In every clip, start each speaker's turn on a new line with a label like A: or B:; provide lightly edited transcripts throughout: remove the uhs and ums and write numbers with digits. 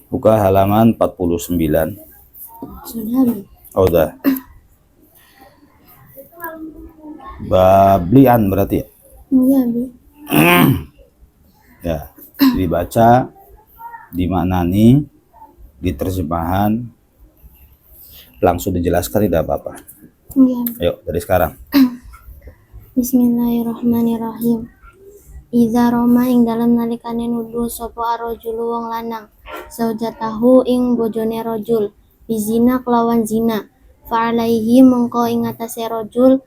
A: Buka halaman 49.
B: Sudah, Bi.
A: Oh, udah. Bablian berarti ya?
B: Iya, Bi.
A: Ya, dibaca, dimaknani, diterjemahan, langsung dijelaskan tidak apa-apa.
B: Iya.
A: Ayo dari sekarang.
B: Bismillahirrahmanirrahim. Iza roma ing dalam nalikane nuduh sapa arrajulu wong lanang zaujatahu ing bojone rajul bizina kelawan zina fa'alaihi mengko ing atase rajul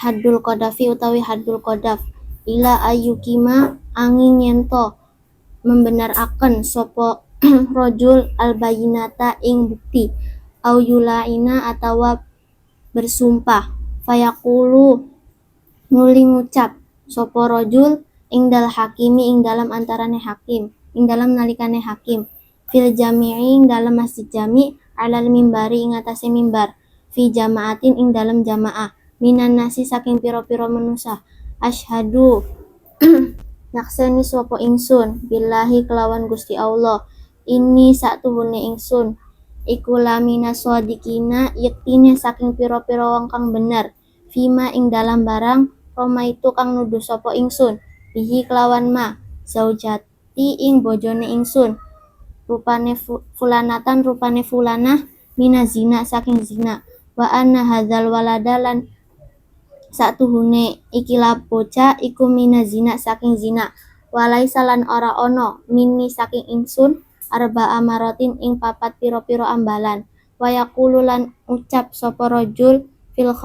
B: haddul qadafi utawi haddul qadaf ila ayyukima angin yento membenaraken sapa rajul albayinata ing bukti au yulaina atawa bersumpah fayaqulu nuli ngucap sapa rajul ing dal hakimi ing dalam antarane hakim ing dalam nalikane hakim fil jami'i ing dalam masjid jami alal mimbari ing atase mimbar fi jamaatin ing dalam jamaah minan nasi saking pira-pira manusa asyhadu nakseni sapa ingsun billahi kelawan Gusti Allah ini satuhune ingsun iku lamina swadikina yektine saking pira-pira wong kang bener fima ing dalam barang Roma itu kang nuduh sapa ingsun bihi kelawan ma zaujati ing bojone ingsun rupane fulanatan rupane fulanah mina zina saking zina wa anna hadzal walada lan satuhune ikilah bocah iku mina zina saking zina walaisa lan ora ono mini saking ingsun arba amaratin ing papat piro-piro ambalan wayaqulu lan ucap sapa rajul fil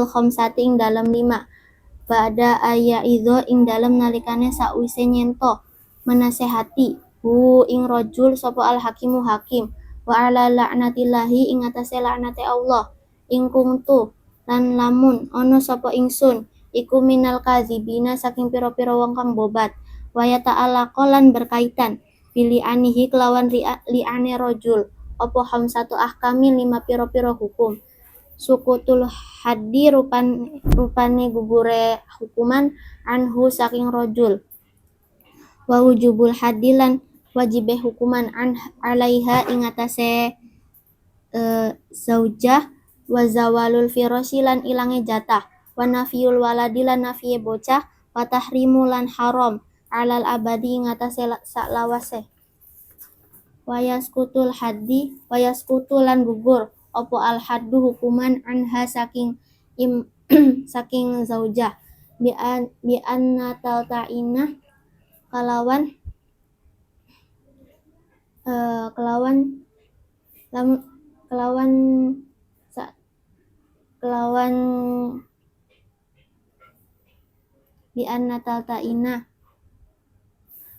B: khamsati ing dalam 5 ba'da idzo ing dalam nalikane sakwise nyento menasehati hu ing rajul sapa al hakimu hakim wa ala la'natillahi ing atase laknate Allah ing kuntu lan lamun ana sapa ingsun iku minal kadzibina saking pira-pira wong kang bobat waya ta'ala lan berkaitan pilih anihi kelawan li'ane rajul apa hamsatu ahkami 5 pira-pira hukum sukutul haddi rupane gugure hukuman anhu saking rajul wa wujubul haddi lan wajibe hukuman alaiha ing atase zaujah wa zawalul firasyi lan ilange jatah wa nafiyul waladi lan nafiye bocah wa tahrimu lan haram alal abadi ing atase saklawase wa yaskutul haddi wa yaskutu lan gugur opo al haddu hukuman anha saking saking zaujah bi anna ta'ina kelawan bi anna ta'ina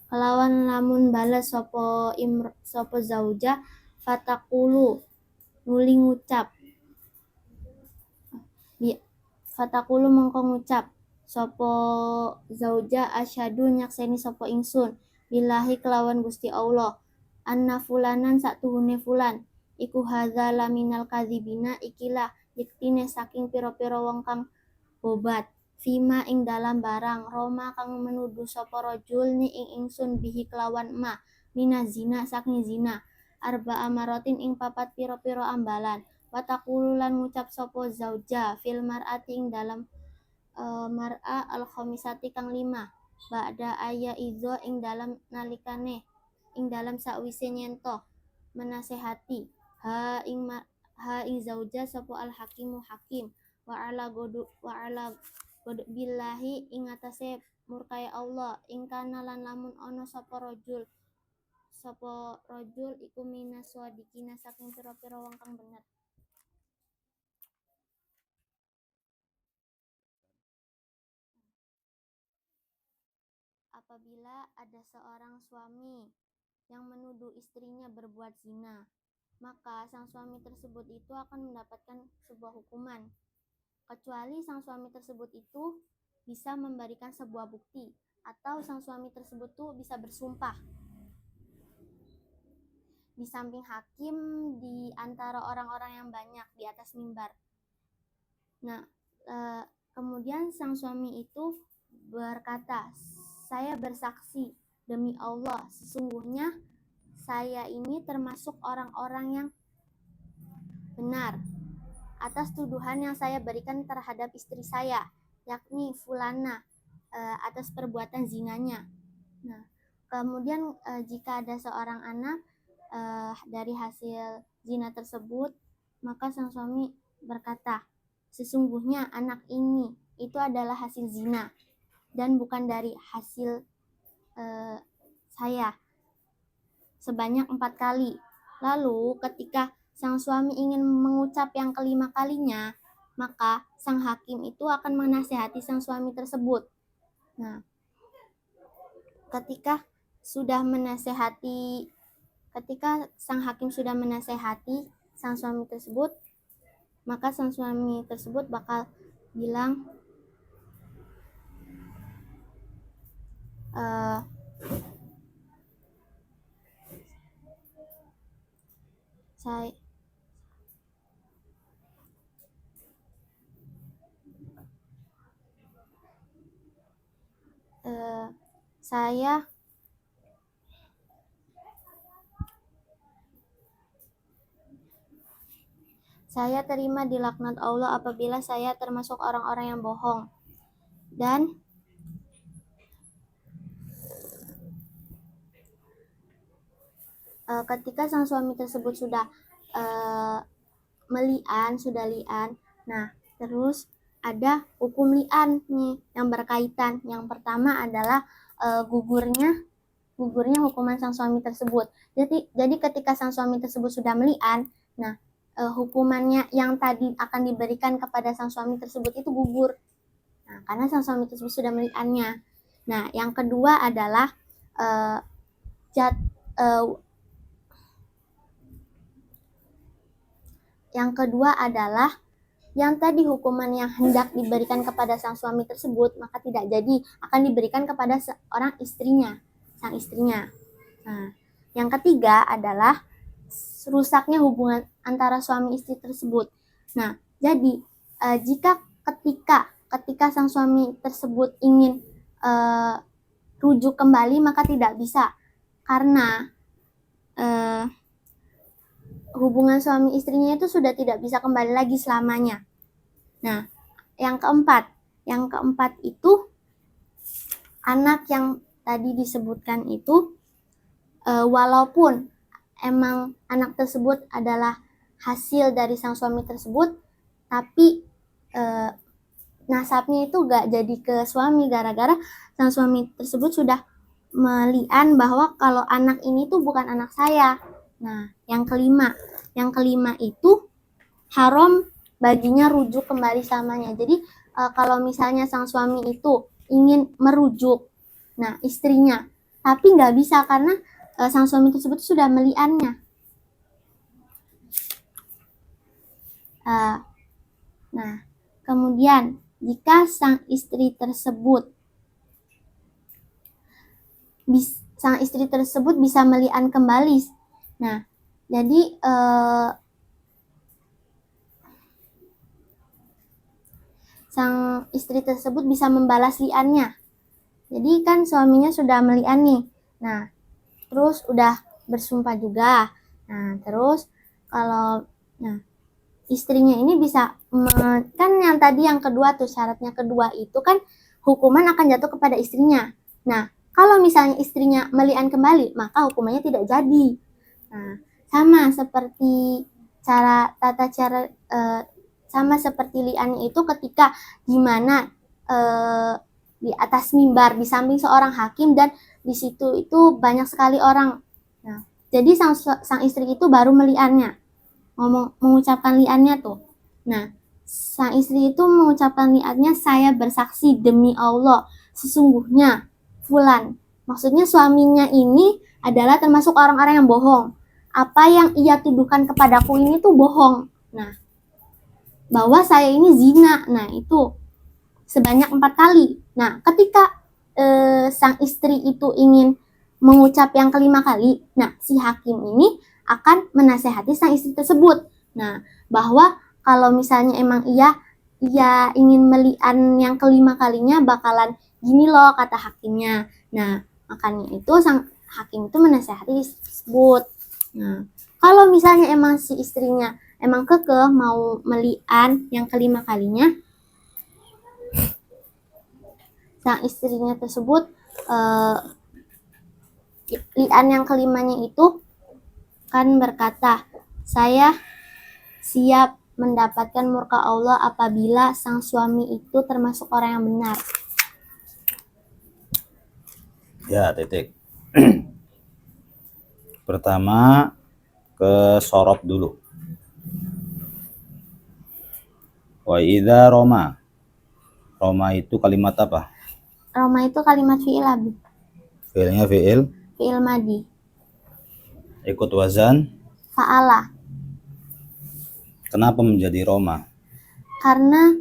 B: kelawan lamun balas sapa zaujah fatakulu nuli ngucap fatakulu mengko ngucap sapa zaujah asyhadu nyakseni sapa ingsun billahi kelawan Gusti Allah anna fulanan satuhune fulan iku hadza laminal kadzibina ikilah yektine saking pira-pira wong kang bobat fima ing dalam barang Roma kang menuduh sapa rajul ni ing ingsun bihi kelawan ma mina zina saking zina arba amaratin ing papat pira-pira ambalan wa taqulu lan ngucap sapa zauja fil mar'ati ing dalam mar'a al khamisati kang 5 ba'da idzo ing dalam nalikane ing dalam sakwise nyento menasehati ha ing zauja sapa al hakimu hakim wa ala godu billahi ing atase murkai Allah ing kana lan lamun ana sapa rajul iku minas wadikina saking pira-pira wong kang bener. Apabila ada seorang suami yang menuduh istrinya berbuat zina, maka sang suami tersebut itu akan mendapatkan sebuah hukuman. Kecuali sang suami tersebut itu bisa memberikan sebuah bukti atau sang suami tersebut tuh bisa bersumpah di samping hakim di antara orang-orang yang banyak di atas mimbar. Nah, kemudian sang suami itu berkata, saya bersaksi demi Allah sesungguhnya saya ini termasuk orang-orang yang benar atas tuduhan yang saya berikan terhadap istri saya, yakni Fulana, atas perbuatan zinanya. Nah, kemudian jika ada seorang anak dari hasil zina tersebut, maka sang suami berkata, sesungguhnya anak ini itu adalah hasil zina dan bukan dari hasil saya, sebanyak 4 kali. Lalu ketika sang suami ingin mengucap yang kelima kalinya, maka sang hakim itu akan menasihati sang suami tersebut. Nah, ketika sang hakim sudah menasehati sang suami tersebut, maka sang suami tersebut bakal bilang, saya terima dilaknat Allah apabila saya termasuk orang-orang yang bohong. Dan ketika sang suami tersebut sudah li'an, nah terus ada hukum li'an nih yang berkaitan. Yang pertama adalah gugurnya hukuman sang suami tersebut. Jadi ketika sang suami tersebut sudah meli'an, nah hukumannya yang tadi akan diberikan kepada sang suami tersebut itu gugur. Nah, karena sang suami tersebut sudah meli'annya. Nah, yang kedua adalah yang tadi hukuman yang hendak diberikan kepada sang suami tersebut, maka tidak jadi, akan diberikan kepada sang istrinya. Nah, yang ketiga adalah rusaknya hubungan antara suami istri tersebut. Nah, jadi jika ketika sang suami tersebut ingin rujuk kembali, maka tidak bisa, karena hubungan suami istrinya itu sudah tidak bisa kembali lagi selamanya. Nah, yang keempat itu anak yang tadi disebutkan itu, walaupun emang anak tersebut adalah hasil dari sang suami tersebut, tapi nasabnya itu gak jadi ke suami gara-gara sang suami tersebut sudah meli'an bahwa kalau anak ini tuh bukan anak saya. Nah, yang kelima itu haram baginya rujuk kembali selamanya. Jadi kalau misalnya sang suami itu ingin merujuk istrinya, tapi nggak bisa karena sang suami tersebut sudah meli'annya. Nah, kemudian jika sang istri tersebut bisa meli'an kembali, nah jadi sang istri tersebut bisa membalas li'annya. Jadi kan suaminya sudah meli'an nih, nah terus udah bersumpah juga. Nah, terus kalau istrinya ini bisa kan yang tadi yang kedua tuh syaratnya kedua itu kan hukuman akan jatuh kepada istrinya. Nah, kalau misalnya istrinya meli'an kembali, maka hukumannya tidak jadi. Nah, sama seperti li'an itu ketika gimana di atas mimbar di samping seorang hakim dan di situ itu banyak sekali orang. Nah, jadi sang istri itu baru meli'annya, mengucapkan li'annya tuh. Nah, sang istri itu mengucapkan li'annya, saya bersaksi demi Allah, sesungguhnya Fulan. Maksudnya suaminya ini adalah termasuk orang-orang yang bohong. Apa yang ia tuduhkan kepadaku ini tuh bohong. Nah, bahwa saya ini zina. Nah, itu sebanyak 4 kali. Nah, ketika sang istri itu ingin mengucap yang kelima kali, nah si hakim ini akan menasehati sang istri tersebut. Nah, bahwa kalau misalnya emang ia ingin meli'an yang kelima kalinya bakalan gini loh kata hakimnya. Nah, makanya itu hakim itu menasehati tersebut. Nah, kalau misalnya emang si istrinya emang kekeh mau melian yang kelima kalinya, sang istrinya tersebut lian yang kelimanya itu kan berkata, saya siap mendapatkan murka Allah apabila sang suami itu termasuk orang yang benar.
A: Ya, titik. Pertama ke sorop dulu. Wa idza Roma. Roma itu kalimat apa?
B: Roma itu kalimat fi'il abi.
A: Fi'ilnya fi'il.
B: Fi'il madi.
A: Ikut wazan.
B: Fa'ala.
A: Kenapa menjadi Roma?
B: Karena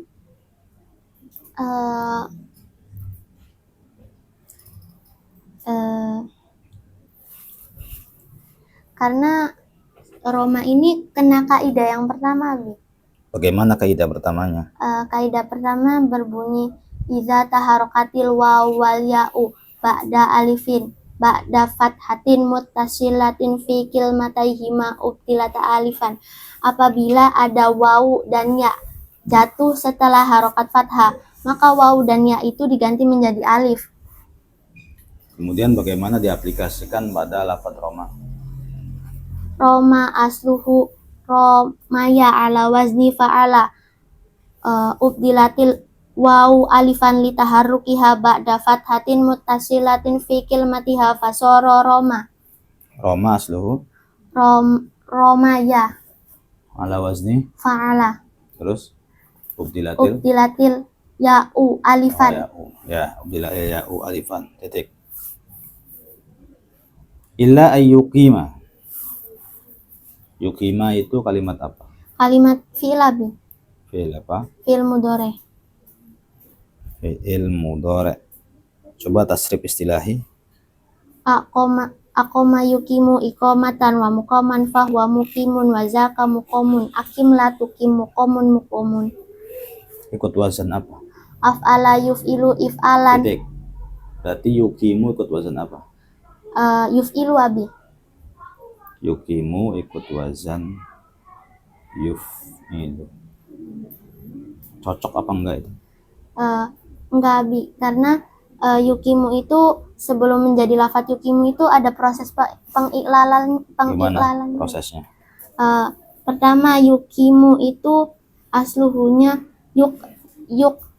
B: karena Roma ini kena kaidah yang pertama, Abi.
A: Bagaimana kaidah pertamanya?
B: Kaidah pertama berbunyi iza taharokatil waw wal ya'u ba'da alifin ba'da fathatin muttasilatin fi kilmataihima ubtilata alifan. Apabila ada waw dan ya jatuh setelah harokat fathah, maka waw dan ya itu diganti menjadi alif.
A: Kemudian bagaimana diaplikasikan pada lafadz Roma?
B: Roma asluhu romaya ala wazni fa'ala ubdilatil waw alifan litaharrukiha ba'da fathatin muttasilatin fi kilmatiha fasoro Roma.
A: Roma asluhu
B: Romaya
A: ala wazni
B: fa'ala
A: terus ubdilatil
B: ya'u alifan.
A: ya ubdilatil ya'u alifan titik. Illa ayyukima. Yukima itu kalimat apa?
B: Kalimat fi'il abi.
A: Fi'il apa?
B: Fi'il mudhari.
A: Fi'il mudhari. Coba tasrif istilahi.
B: Aqoma yukimu iqamatan wa muqaman fahwa muqimun wa zaka muqamun akim la tukim muqamun muqamun.
A: Ikut wazan apa?
B: Af'ala yuf'ilu if'alan.
A: Titik. Berarti yukimu ikut wazan apa?
B: Yuf'ilu abi.
A: Yukimu ikut wazan yuf'ilu. Cocok apa enggak itu?
B: Enggak abi, karena yukimu itu sebelum menjadi lafadz yukimu itu ada proses pengiklalan.
A: Gimana prosesnya?
B: Pertama yukimu itu asluhunya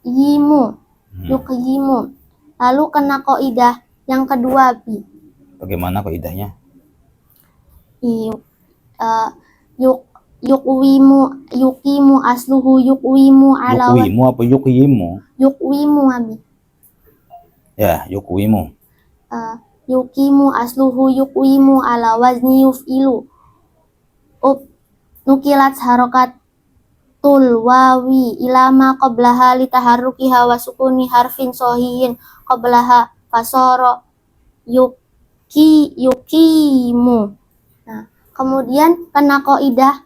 B: yimu. Lalu kena kaidah yang kedua abi.
A: Bagaimana kaidahnya?
B: Yukimu asluhu yukwimu ala
A: Yukwimu apa yukyimu?
B: Yukwimu abi.
A: Ya, yukwimu.
B: Yukimu asluhu yukwimu ala wazni yuf'ilu. Nukilat harokatul wawi ilama qablaha litaharrukiha wa sukuni harfin sohiyin qablaha fasoro yukimu. Nah, kemudian kena kaidah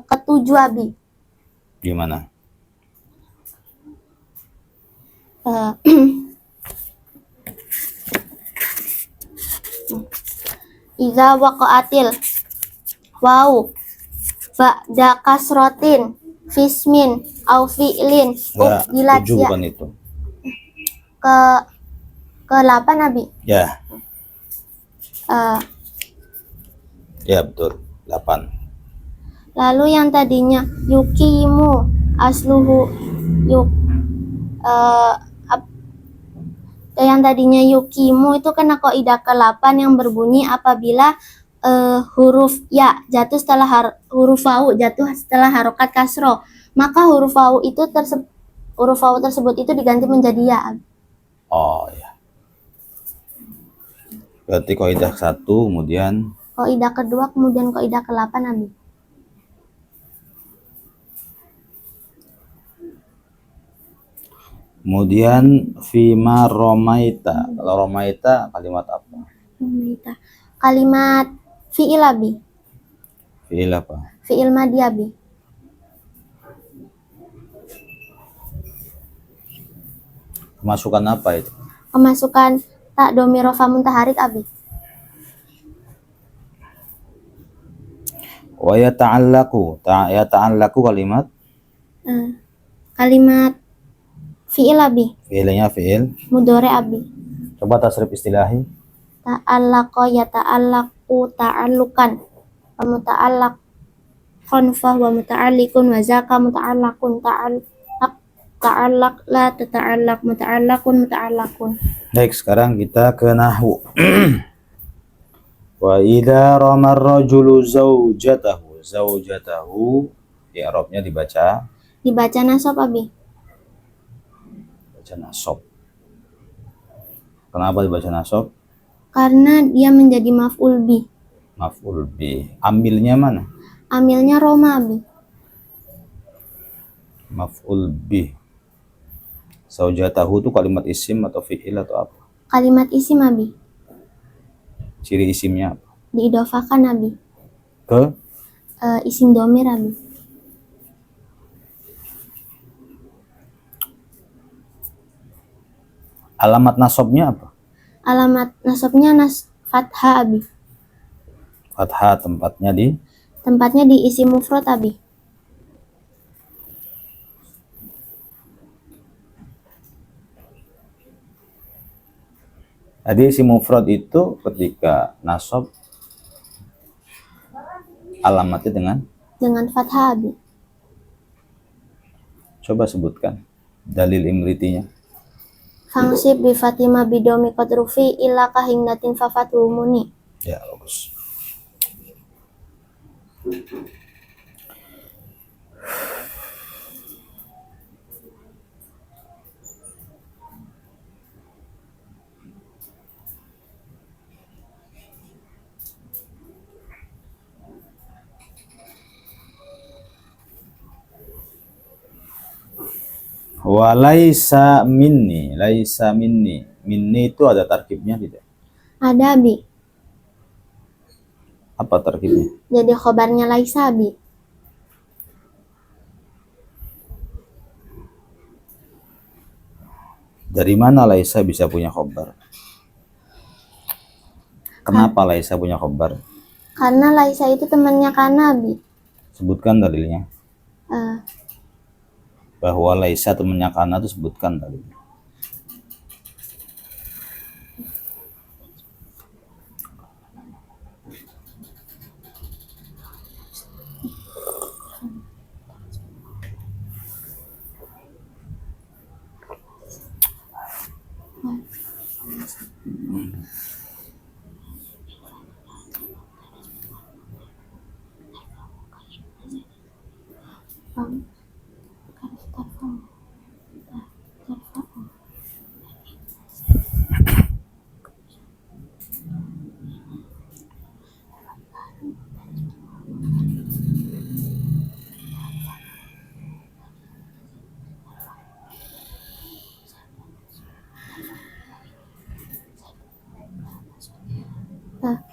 B: ketujuh abi.
A: Gimana?
B: Iza waqa'atil waw ba'da kasrotin fismin au fi'lin
A: Enggak, 7 bukan itu.
B: Ke 8 abi.
A: Ya. Ya betul, 8.
B: Lalu yang tadinya yukimu asluhu yang tadinya yukimu itu kena kaidah ke-8 yang berbunyi apabila huruf ya jatuh setelah huruf waw jatuh setelah harokat kasro, maka huruf waw tersebut itu diganti menjadi ya.
A: Oh ya. Berarti kaidah 1 kemudian
B: kaidah kedua kemudian kaidah ke-8 abi.
A: Kemudian fima romaita. Kalau romaita kalimat apa?
B: Kalimat fi'il abi.
A: Fi'il apa?
B: Fi'il madi abi.
A: Kemasukan apa itu?
B: Kemasukan tak domiro fa muntaharik abi.
A: Wa yata'allaku kalimat
B: Kalimat fi'il abi,
A: fi'ilnya fi'il.
B: mudhari abi.
A: Coba tasrif istilahi.
B: Ta'allaqa yata'allaqu ta'allukan, wa muta'allaqun fa wa muta'alliqun, wa zaka muta'allaqun ta'allaq la tata'allaq muta'allaqun muta'allaqun.
A: Baik, sekarang kita ke nahwu. Wa idza ramar rajulu zaujatahu i'rabnya dibaca
B: Nasab abi,
A: nasab. Kenapa dibaca nasab?
B: karena dia menjadi maf'ul bi.
A: Maf'ul bi. Amilnya mana?
B: Amilnya roma abi.
A: Maf'ul bi. Zaujatahu itu kalimat isim atau fi'il atau apa?
B: Kalimat isim abi,
A: Ciri isimnya apa?
B: diidofakan abi,
A: Ke
B: isim domir abi.
A: alamat nasabnya apa?
B: Alamat nasabnya fathah abi.
A: Fathah, tempatnya
B: di isim mufrad abi.
A: Jadi isim mufrad itu ketika nasab alamatnya
B: dengan fathah abi.
A: Coba sebutkan dalil imritinya.
B: Fangsib bi Fatimah bidomi qadrufi illa kahingdatin fafatu muni.
A: Ya, bagus. Wa laisa minni, minni itu ada tarkibnya tidak?
B: Ada abi,
A: Apa tarkibnya?
B: jadi khobarnya laisa abi.
A: Dari mana laisa bisa punya khobar? Kenapa laisa punya khobar?
B: Karena laisa itu temannya kana abi.
A: Sebutkan dalilnya.
B: Eh,
A: Bahwa laisa temannya kana itu sebutkan dalilnya.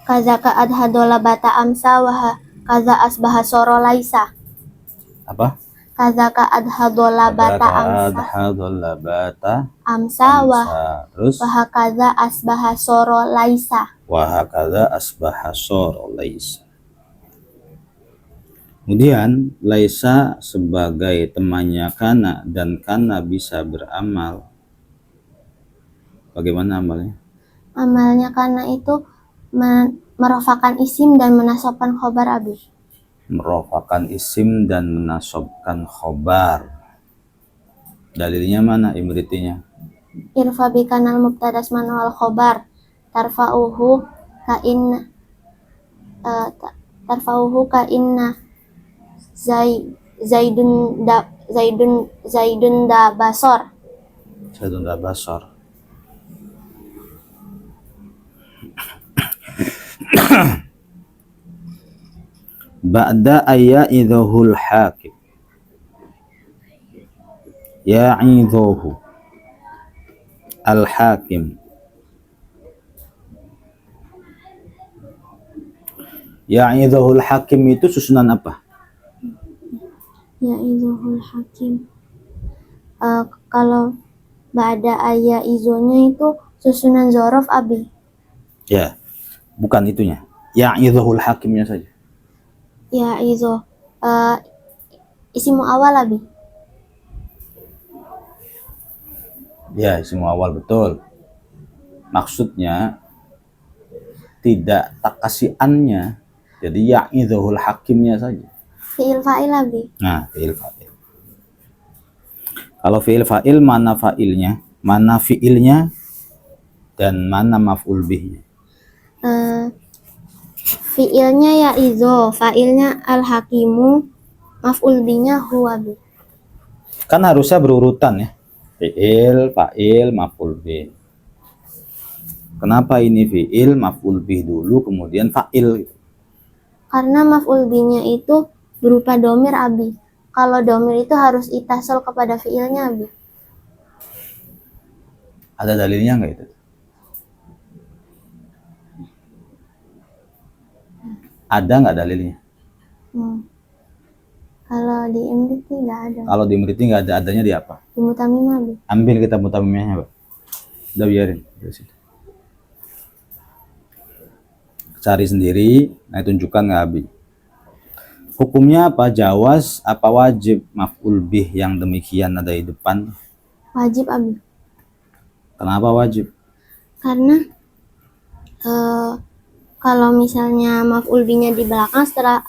B: Kazaka adhadola bata amsa waha kaza asbaha soro laisa.
A: Apa?
B: Kazaka adhadola bata amsa
A: Terus
B: wahakaza asbaha soro laisa.
A: wahakadha asbaha soro laisa. Kemudian laisa sebagai temannya kana dan kana bisa beramal. Bagaimana amalnya?
B: Amalnya kana itu merofakan isim dan menasabkan khobar abi.
A: Merofakan isim dan menasabkan khobar. Dalilnya mana imritinya?
B: Irfa bi kanal mubtadas manual khobar tarfa'uhu ka inna zaidun da basor.
A: Zaidun da basor. Ba'da ayya'idhuhul hakim ya'idhuhu al-hakim. Ya'idhuhul hakim itu susunan apa?
B: Ya'idhuhul hakim, kalau ba'da ayya'idhunya itu susunan zorof abi.
A: Ya, bukan itunya. Ya'idhuhul hakimnya saja.
B: Ya izo isimu awal abi.
A: Ya, isim awal betul. Maksudnya tidak tak kasih annya. Jadi ya'idzuhul hakimnya saja.
B: Fi'il fa'il abi.
A: Nah, fi'il fa'il. Kalau fi'il fa'il mana fa'ilnya, mana fi'ilnya, dan mana maf'ul bihnya?
B: Fi'ilnya ya izo, fa'ilnya al-hakimu, maf'ul binya huwa abi.
A: Kan harusnya berurutan ya. Fi'il, fa'il, maf'ul bih. Kenapa ini fi'il, maf'ul bih dulu, kemudian fa'il?
B: Karena maf'ul binya itu berupa domir abi. Kalau domir itu harus itasol kepada fi'ilnya abi.
A: Ada dalilnya nggak itu? Ada nggak dalilnya?
B: Kalau di Imriti nggak ada.
A: Kalau di Imriti nggak ada, adanya di apa?
B: Di Mutamimah abi.
A: Ambil kita mutamimahnya, Pak. Udah biarin. Cari sendiri, nah tunjukkan nggak abi. Hukumnya apa? Jawaz apa wajib maf'ul bih yang demikian ada di depan?
B: Wajib abi.
A: Kenapa wajib?
B: Karena kalau misalnya maf'ul binya di belakang setelah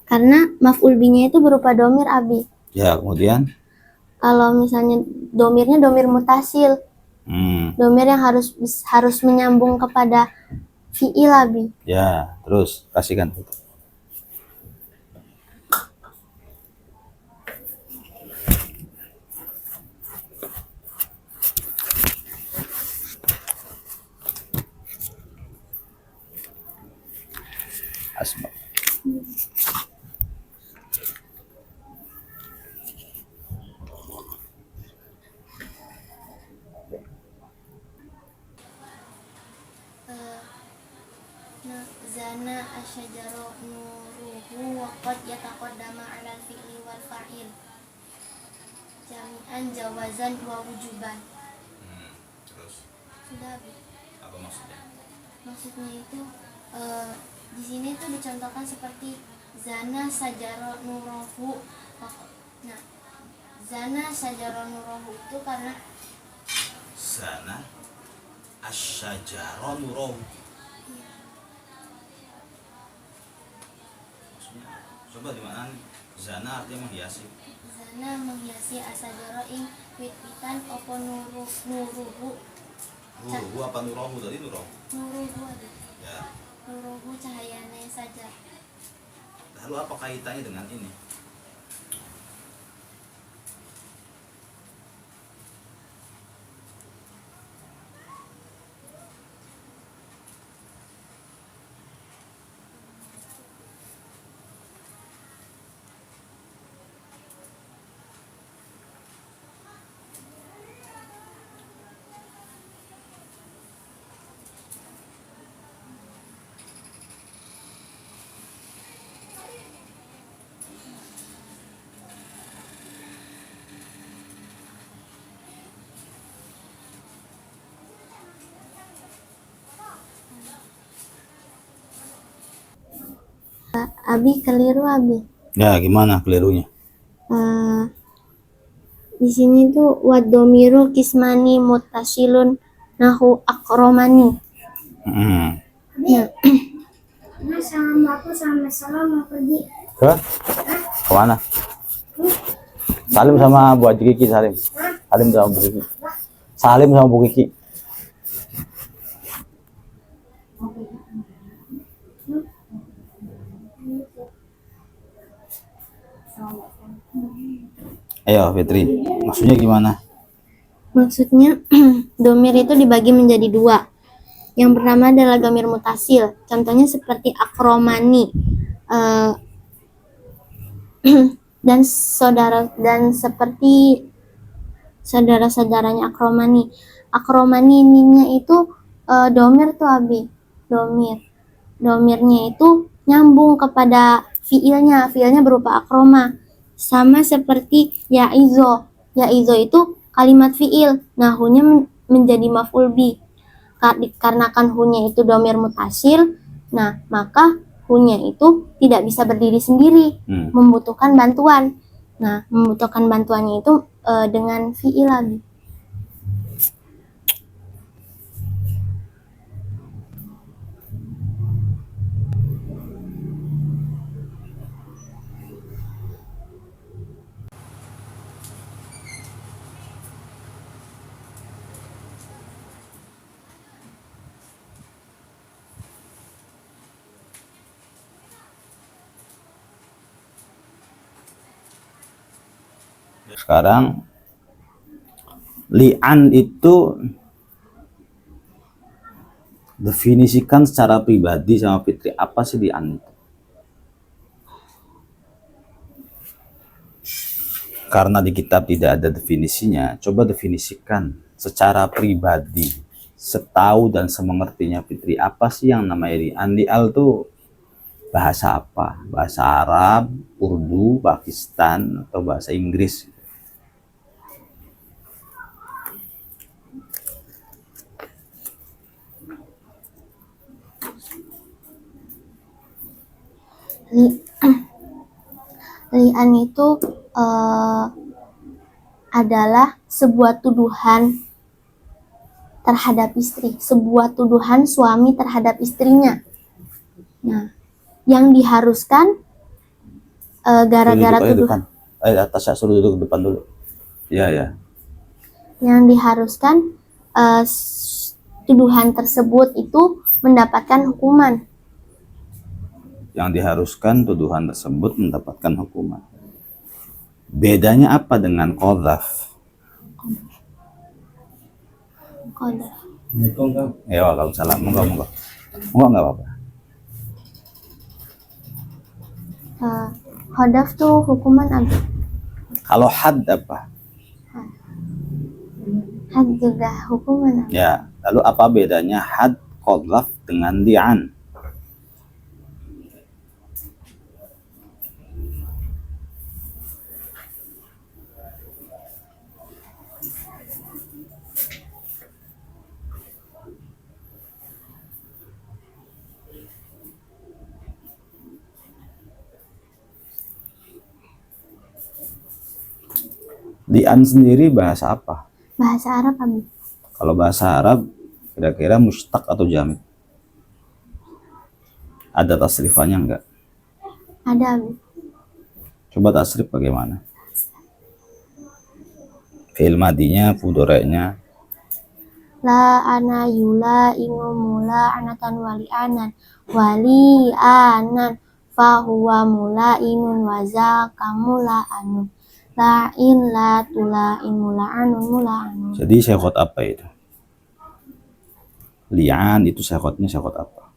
B: karena maf'ul binya itu berupa domir abi.
A: Ya, kemudian
B: Kalau misalnya domirnya domir mutasil, domir yang harus menyambung kepada fi'il abi.
A: Ya, terus kasihkan. Asma.
B: Zana asyajaru nuruhu wa qad yataqaddama 'ala al-fi'li wal fa'il jami'an jawazan wa wujuban.
A: Terus
B: Sudah habis.
A: apa maksudnya?
B: Maksudnya itu di sini tuh dicontohkan seperti zana sajaro nurohu. Nah, zana sajaro nurohu itu karena
A: Zana asyajaru nuruhu. Maksudnya coba di mana? Zana artinya menghiasi.
B: zana menghiasi asajaro ing wit-witan opo nuruhu.
A: Nuruhu apa nuruhu tadi?
B: Nuruhu ada.
A: Ya.
B: Nuruhu cahayanya saja.
A: Lalu apa kaitannya dengan ini?
B: Abi keliru abi.
A: Ya, gimana kelirunya?
B: Di sini tuh wadomiru kismani mutasilun nahu akromani.
A: Ya.
B: Nah, sama aku sama Salam mau pergi.
A: Kemana? Salim sama Bu Haji Kiki, Salim. Salim sama Bu Kiki. Salim sama Bu Kiki. Ayo Fitri, maksudnya gimana?
B: Maksudnya domir itu dibagi menjadi dua. Yang pertama adalah domir mutasil. Contohnya seperti akromani dan seperti saudara-saudaranya akromani. Akromani ininya itu domir tuh abi. Domirnya itu nyambung kepada fiilnya berupa akroma. Sama seperti yaizo itu kalimat fiil. Nah, hunya menjadi maf'ul bi. Dikarenakan hunya itu domir mutasil, nah maka hunya itu tidak bisa berdiri sendiri, membutuhkan bantuan. Nah, membutuhkan bantuannya itu dengan fi'il Abi.
A: Sekarang li'an itu definisikan secara pribadi sama Fitri, apa sih li'an itu? Karena di kitab tidak ada definisinya, coba definisikan secara pribadi, setahu dan semengertinya Fitri, apa sih yang namanya li'an? Li'an itu bahasa apa? Bahasa Arab, Urdu, Pakistan, atau bahasa Inggris?
B: Li'an itu adalah sebuah tuduhan terhadap istri, sebuah tuduhan suami terhadap istrinya. Nah, yang diharuskan gara-gara tuduhan.
A: Atas suruh duduk depan dulu. Ya.
B: Yang diharuskan tuduhan tersebut itu mendapatkan hukuman.
A: Yang diharuskan tuduhan tersebut mendapatkan hukuman. Bedanya apa dengan qadhaf?
B: Qadhaf.
A: Ya, kalau salah, monggo nggak apa-apa.
B: Qadhaf tuh hukuman apa?
A: Kalau had apa?
B: Had juga hukuman apa?
A: Ya, lalu apa bedanya had qadhaf dengan li'an? Li'an sendiri bahasa apa?
B: Bahasa Arab Abi.
A: Kalau bahasa Arab kira-kira mustaq atau jamid? Ada tasrifannya enggak?
B: Ada Abi.
A: Coba tasrif bagaimana? Fi'il madinya, mudhari'nya.
B: La ana yula inu mula anatan wali anan fahuwa mula inun waza kamula anun la'in la tula in mula anun.
A: Jadi syakhot apa itu? Li'an itu syakhotnya syakhot apa?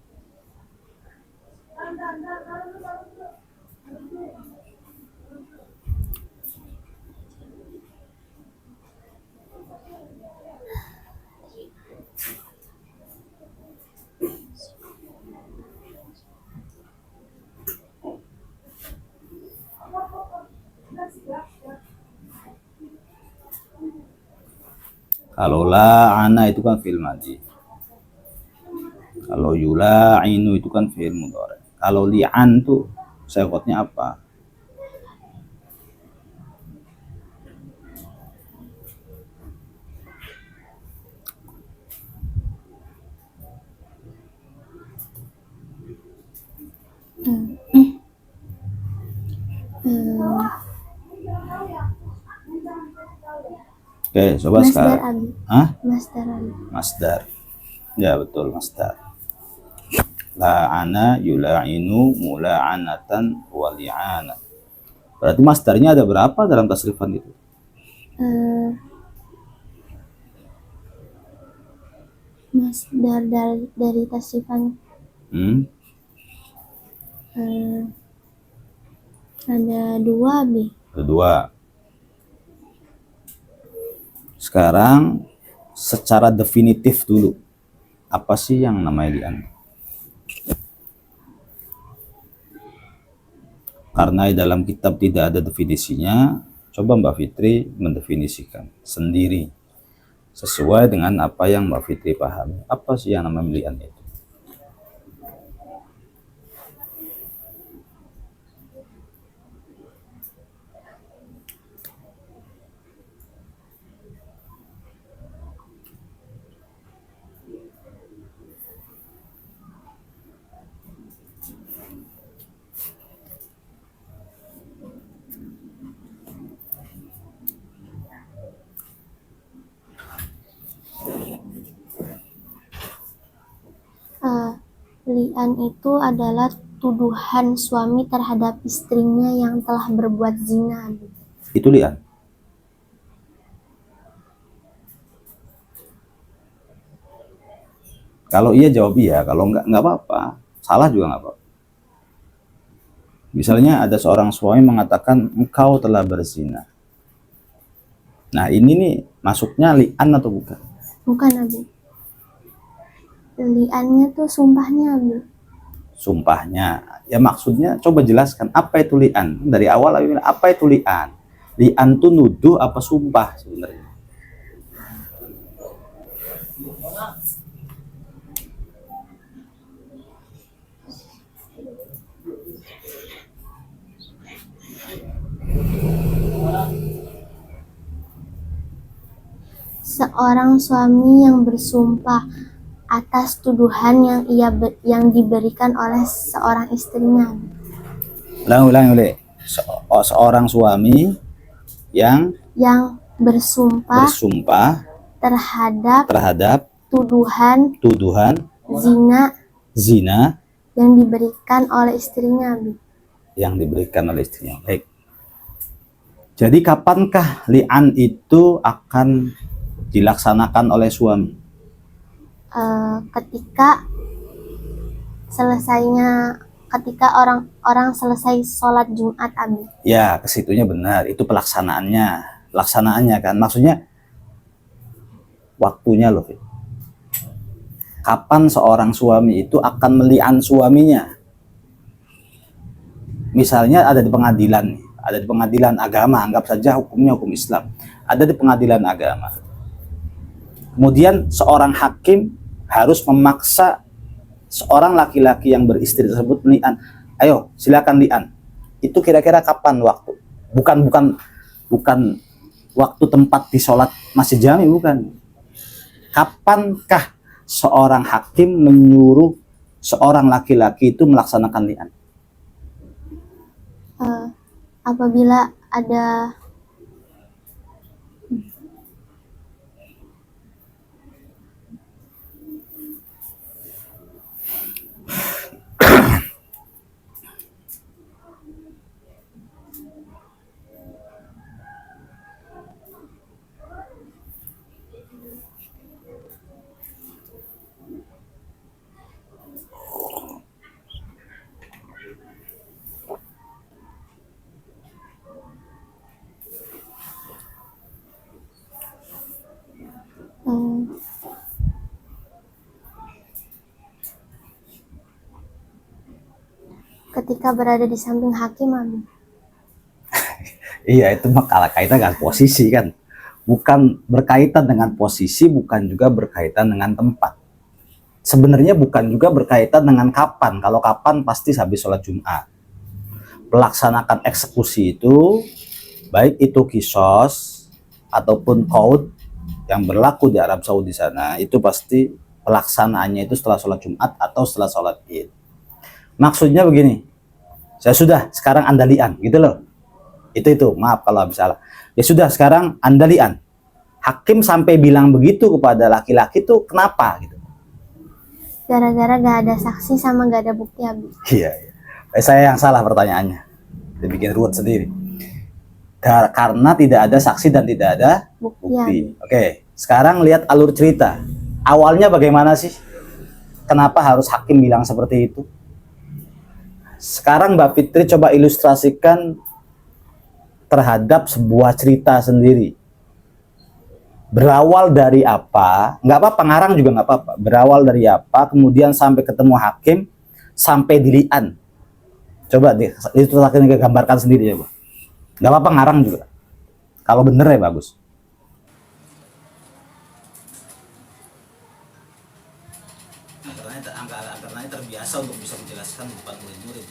A: Kalau la'ana itu kan fi'il madhi. Kalau yula'inu itu kan fi'il mudhari. Kalau li'an tuh syakhotnya apa? Oke, coba
B: Masdar
A: sekarang.
B: Abi.
A: Hah?
B: Masdar Abi.
A: Masdar. Ya, betul, masdar. La'ana yula'inu mula'anatan wali'ana. Berarti masdarnya ada berapa dalam tasrifan itu?
B: Masdar dari tasrifan ada dua Abi.
A: Ada dua. Sekarang secara definitif dulu, apa sih yang namanya li'an? Karena dalam kitab tidak ada definisinya, coba Mbak Fitri mendefinisikan sendiri sesuai dengan apa yang Mbak Fitri pahami. Apa sih yang namanya li'an itu?
B: Li'an itu adalah tuduhan suami terhadap istrinya yang telah berbuat zina.
A: Itu li'an. Kalau iya jawab iya, kalau enggak apa-apa. Salah juga enggak apa-apa. Misalnya ada seorang suami mengatakan engkau telah berzina. Nah ini nih masuknya li'an atau bukan?
B: Bukan, Abi. Li'annya tuh sumpahnya, Abi.
A: Sumpahnya. Ya maksudnya coba jelaskan apa itu li'an. Dari awal Abi bilang apa itu li'an? Li'an tuh nuduh apa sumpah sebenarnya?
B: Seorang suami yang bersumpah atas tuduhan yang diberikan oleh seorang istrinya.
A: Ulang. Seorang suami yang
B: bersumpah terhadap tuduhan zina yang diberikan oleh istrinya.
A: Baik. Jadi kapankah li'an itu akan dilaksanakan oleh suami?
B: Ketika orang selesai sholat Jumat, Abi.
A: Ya, kesitunya benar. Itu laksanaannya kan. Maksudnya waktunya loh. Kapan seorang suami itu akan meli'an suaminya? Misalnya ada di pengadilan agama, anggap saja hukumnya hukum Islam. Ada di pengadilan agama. Kemudian seorang hakim harus memaksa seorang laki-laki yang beristri tersebut meli'an. Ayo, silakan li'an. Itu kira-kira kapan waktu? Bukan waktu tempat di sholat masjid jami, bukan. Kapankah seorang hakim menyuruh seorang laki-laki itu melaksanakan li'an?
B: Apabila ada ketika berada di samping hakim, Abi.
A: Iya, itu mah kaitan dengan posisi kan. Bukan berkaitan dengan posisi, bukan juga berkaitan dengan tempat. Sebenarnya bukan juga berkaitan dengan kapan. Kalau kapan pasti habis sholat Jumat. Melaksanakan eksekusi itu, baik itu kisos ataupun qaud yang berlaku di Arab Saudi sana, itu pasti pelaksanaannya itu setelah sholat Jumat atau setelah sholat Id. Maksudnya begini, ya sudah sekarang Anda li'an, gitu loh. Itu maaf kalau habis salah. Ya sudah sekarang Anda li'an. Hakim sampai bilang begitu kepada laki-laki tuh kenapa gitu?
B: Gara-gara gak ada saksi sama gak ada bukti, Abi.
A: Iya. Saya yang salah pertanyaannya. Dibikin ruwet sendiri. Karena tidak ada saksi dan tidak ada bukti. Oke, sekarang lihat alur cerita. Awalnya bagaimana sih? Kenapa harus hakim bilang seperti itu? Sekarang Mbak Fitri coba ilustrasikan terhadap sebuah cerita sendiri. Berawal dari apa? Nggak apa-apa, ngarang juga nggak apa-apa. Berawal dari apa, kemudian sampai ketemu hakim, sampai dili'an. Coba ilustrasikan, gambarkan sendiri coba. Nggak apa-apa, ngarang juga. Kalau bener ya bagus. Agarnya terbiasa untuk bisa menjelaskan di depan murid-murid.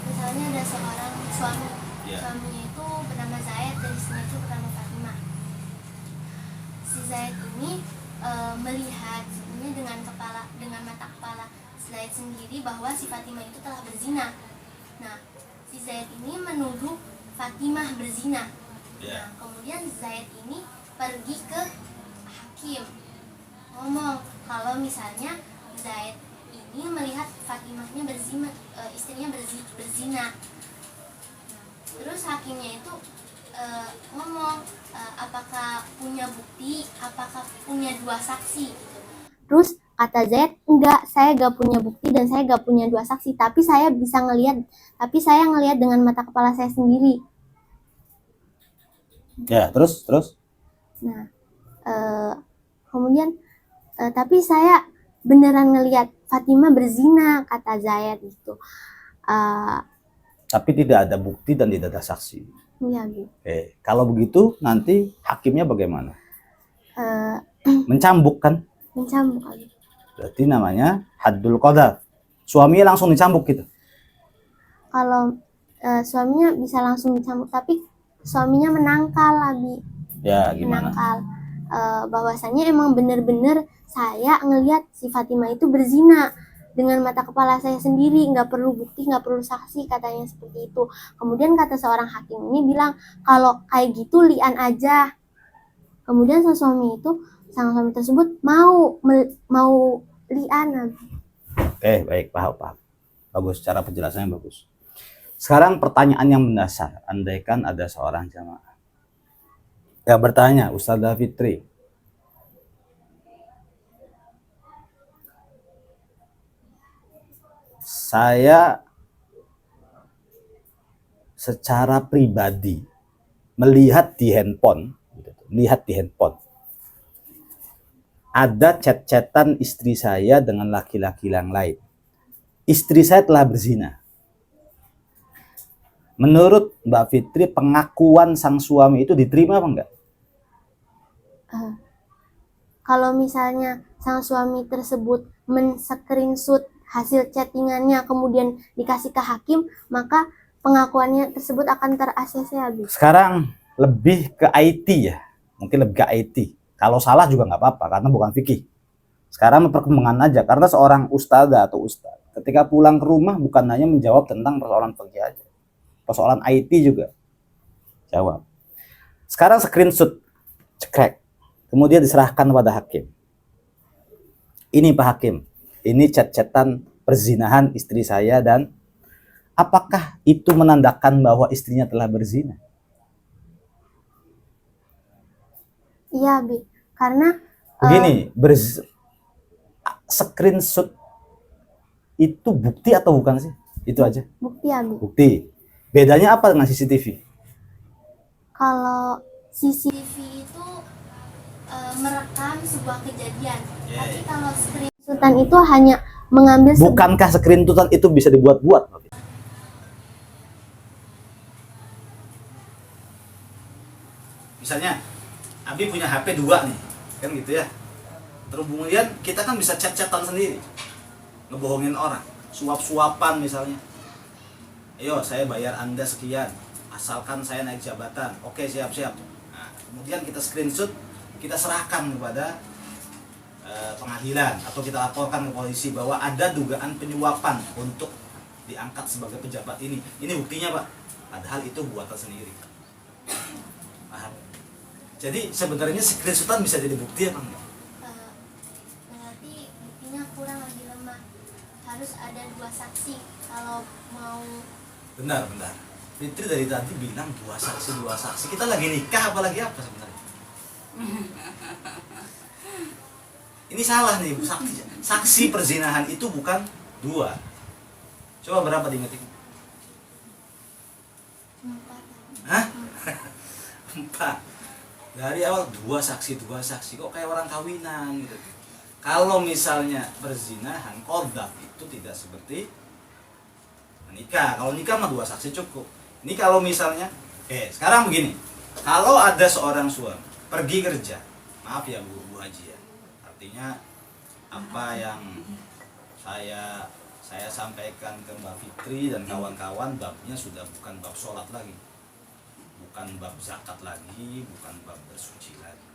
B: Misalnya ada seorang suami,
A: Ya.
B: Suaminya itu bernama Zaid dan istrinya itu bernama Fatimah. Si Zaid ini melihat sebenarnya dengan mata kepala Zaid sendiri bahwa si Fatimah itu telah berzina. Nah, si Zaid ini menuduh Fatimah berzina.
A: Ya.
B: Nah, kemudian Zaid ini pergi ke hakim. ngomong kalau misalnya Zaid ini melihat Fatimahnya berzina, istrinya berzina. Terus hakimnya itu ngomong, apakah punya bukti, apakah punya dua saksi gitu. Terus kata Zaid, enggak, saya gak punya bukti dan saya gak punya dua saksi, tapi saya ngelihat dengan mata kepala saya sendiri.
A: Ya, terus.
B: Nah, kemudian tapi saya beneran ngelihat Fatimah berzina, kata Zaid gitu.
A: Tapi tidak ada bukti dan tidak ada saksi.
B: Iya, Bu.
A: Kalau begitu nanti hakimnya bagaimana? Mencambuk kan?
B: Mencambuk.
A: Berarti namanya haddul qadhaf. Suaminya langsung dicambuk gitu.
B: Kalau suaminya bisa langsung dicambuk, tapi suaminya menangkal, Abi.
A: Ya, gimana?
B: Menangkal bahwasannya emang bener-bener saya ngelihat si Fatimah itu berzina dengan mata kepala saya sendiri, nggak perlu bukti, nggak perlu saksi, katanya seperti itu. Kemudian kata seorang hakim ini bilang, kalau kayak gitu lian aja. Kemudian sang suami tersebut mau lian.
A: Baik, paham. Bagus, cara penjelasannya bagus. Sekarang pertanyaan yang mendasar, andaikan ada seorang jamaah ya bertanya, Ustazah Fitri, saya secara pribadi melihat di handphone ada chat-chatan istri saya dengan laki-laki yang lain. Istri saya telah berzina. Menurut Mbak Fitri, pengakuan sang suami itu diterima apa enggak?
B: Kalau misalnya sang suami tersebut men-screenshot hasil chattingannya kemudian dikasih ke hakim, maka pengakuannya tersebut akan ter-ACC habis.
A: Sekarang lebih ke IT ya, mungkin lebih ke IT. Kalau salah juga nggak apa-apa karena bukan fikih. Sekarang perkembangan aja, karena seorang ustadzah atau ustadz ketika pulang ke rumah bukan hanya menjawab tentang persoalan fikih aja, persoalan IT juga jawab. Sekarang screenshot cekrek, kemudian diserahkan kepada hakim. Ini Pak Hakim, ini chat-chatan perzinahan istri saya, dan apakah itu menandakan bahwa istrinya telah berzina?
B: Iya, Bi. Karena
A: begini, screenshot itu bukti atau bukan sih? Itu aja.
B: Bukti, Abi.
A: Bukti. Bedanya apa dengan CCTV?
B: Kalau CCTV itu merekam sebuah kejadian, tapi kalau screenshotan itu hanya mengambil.
A: Bukankah screenshotan itu bisa dibuat-buat? Misalnya, Abi punya HP 2 nih, kan gitu ya. Terus kemudian kita kan bisa chat-chatan sendiri, ngebohongin orang, suap-suapan misalnya. Ayo, saya bayar Anda sekian, asalkan saya naik jabatan. Oke, siap-siap. Nah, kemudian kita screenshot, kita serahkan kepada pengadilan atau kita laporkan ke polisi bahwa ada dugaan penyuapan untuk diangkat sebagai pejabat ini. Ini buktinya, Pak. Padahal itu buatan sendiri. Paham? Jadi sebenarnya screenshotan bisa jadi bukti apa enggak?
B: Berarti buktinya kurang, lagi lemah. Harus ada dua saksi kalau mau.
A: Benar. Fitri dari tadi bilang dua saksi. Kita lagi nikah apalagi apa sebenarnya? Ini salah nih, saksi perzinahan itu bukan 2. Coba berapa diingetin?
B: 4.
A: 4. Dari awal 2 saksi, kok kayak orang kawinan gitu. Kalau misalnya perzinahan qadhaf itu tidak seperti menikah. Kalau nikah mah 2 saksi cukup. Ini kalau misalnya sekarang begini. Kalau ada seorang suami pergi kerja, maaf ya Bu Haji ya. Artinya apa yang saya sampaikan ke Mbak Fitri dan kawan-kawan, babnya sudah bukan bab sholat lagi, bukan bab zakat lagi, bukan bab bersuci lagi,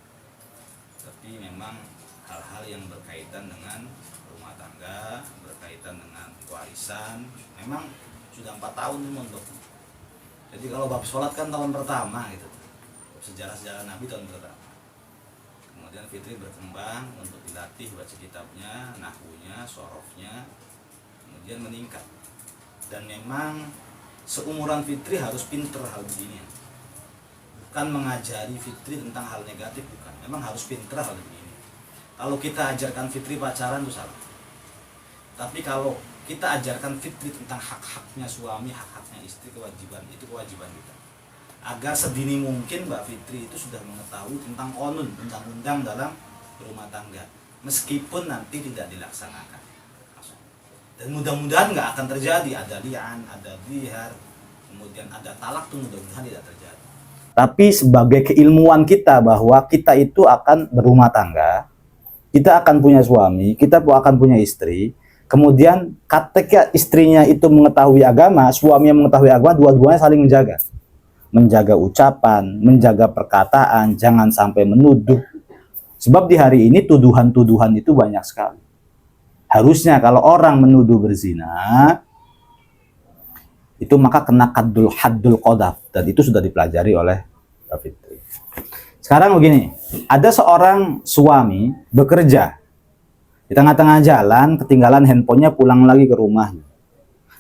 A: tapi memang hal-hal yang berkaitan dengan rumah tangga, berkaitan dengan warisan. Memang sudah 4 tahun mondok. Jadi kalau bab sholat kan tahun pertama gitu, sejarah-sejarah Nabi tahun pertama. Kemudian Fitri berkembang untuk dilatih baca kitabnya, nahwunya, sorofnya, kemudian meningkat. Dan memang seumuran Fitri harus pinter hal begini. Bukan mengajari Fitri tentang hal negatif, bukan. Memang harus pinter hal begini. Kalau kita ajarkan Fitri pacaran itu salah. Tapi kalau kita ajarkan Fitri tentang hak-haknya suami, hak-haknya istri, kewajiban, itu kewajiban kita. Agar sedini mungkin Mbak Fitri itu sudah mengetahui tentang konun, undang-undang dalam rumah tangga. Meskipun nanti tidak dilaksanakan. Dan mudah-mudahan nggak akan terjadi. Ada li'an, ada dihar, kemudian ada talak, itu mudah-mudahan tidak terjadi. Tapi sebagai keilmuan kita bahwa kita itu akan berumah tangga, kita akan punya suami, kita akan punya istri. Kemudian ketika istrinya itu mengetahui agama, suaminya mengetahui agama, dua-duanya saling menjaga. Menjaga ucapan, menjaga perkataan, jangan sampai menuduh. Sebab di hari ini tuduhan-tuduhan itu banyak sekali. Harusnya kalau orang menuduh berzina, itu maka kena haddul qadhaf, dan itu sudah dipelajari oleh Mbak Fitri. Sekarang begini, ada seorang suami bekerja. Di tengah-tengah jalan, ketinggalan handphonenya, pulang lagi ke rumahnya.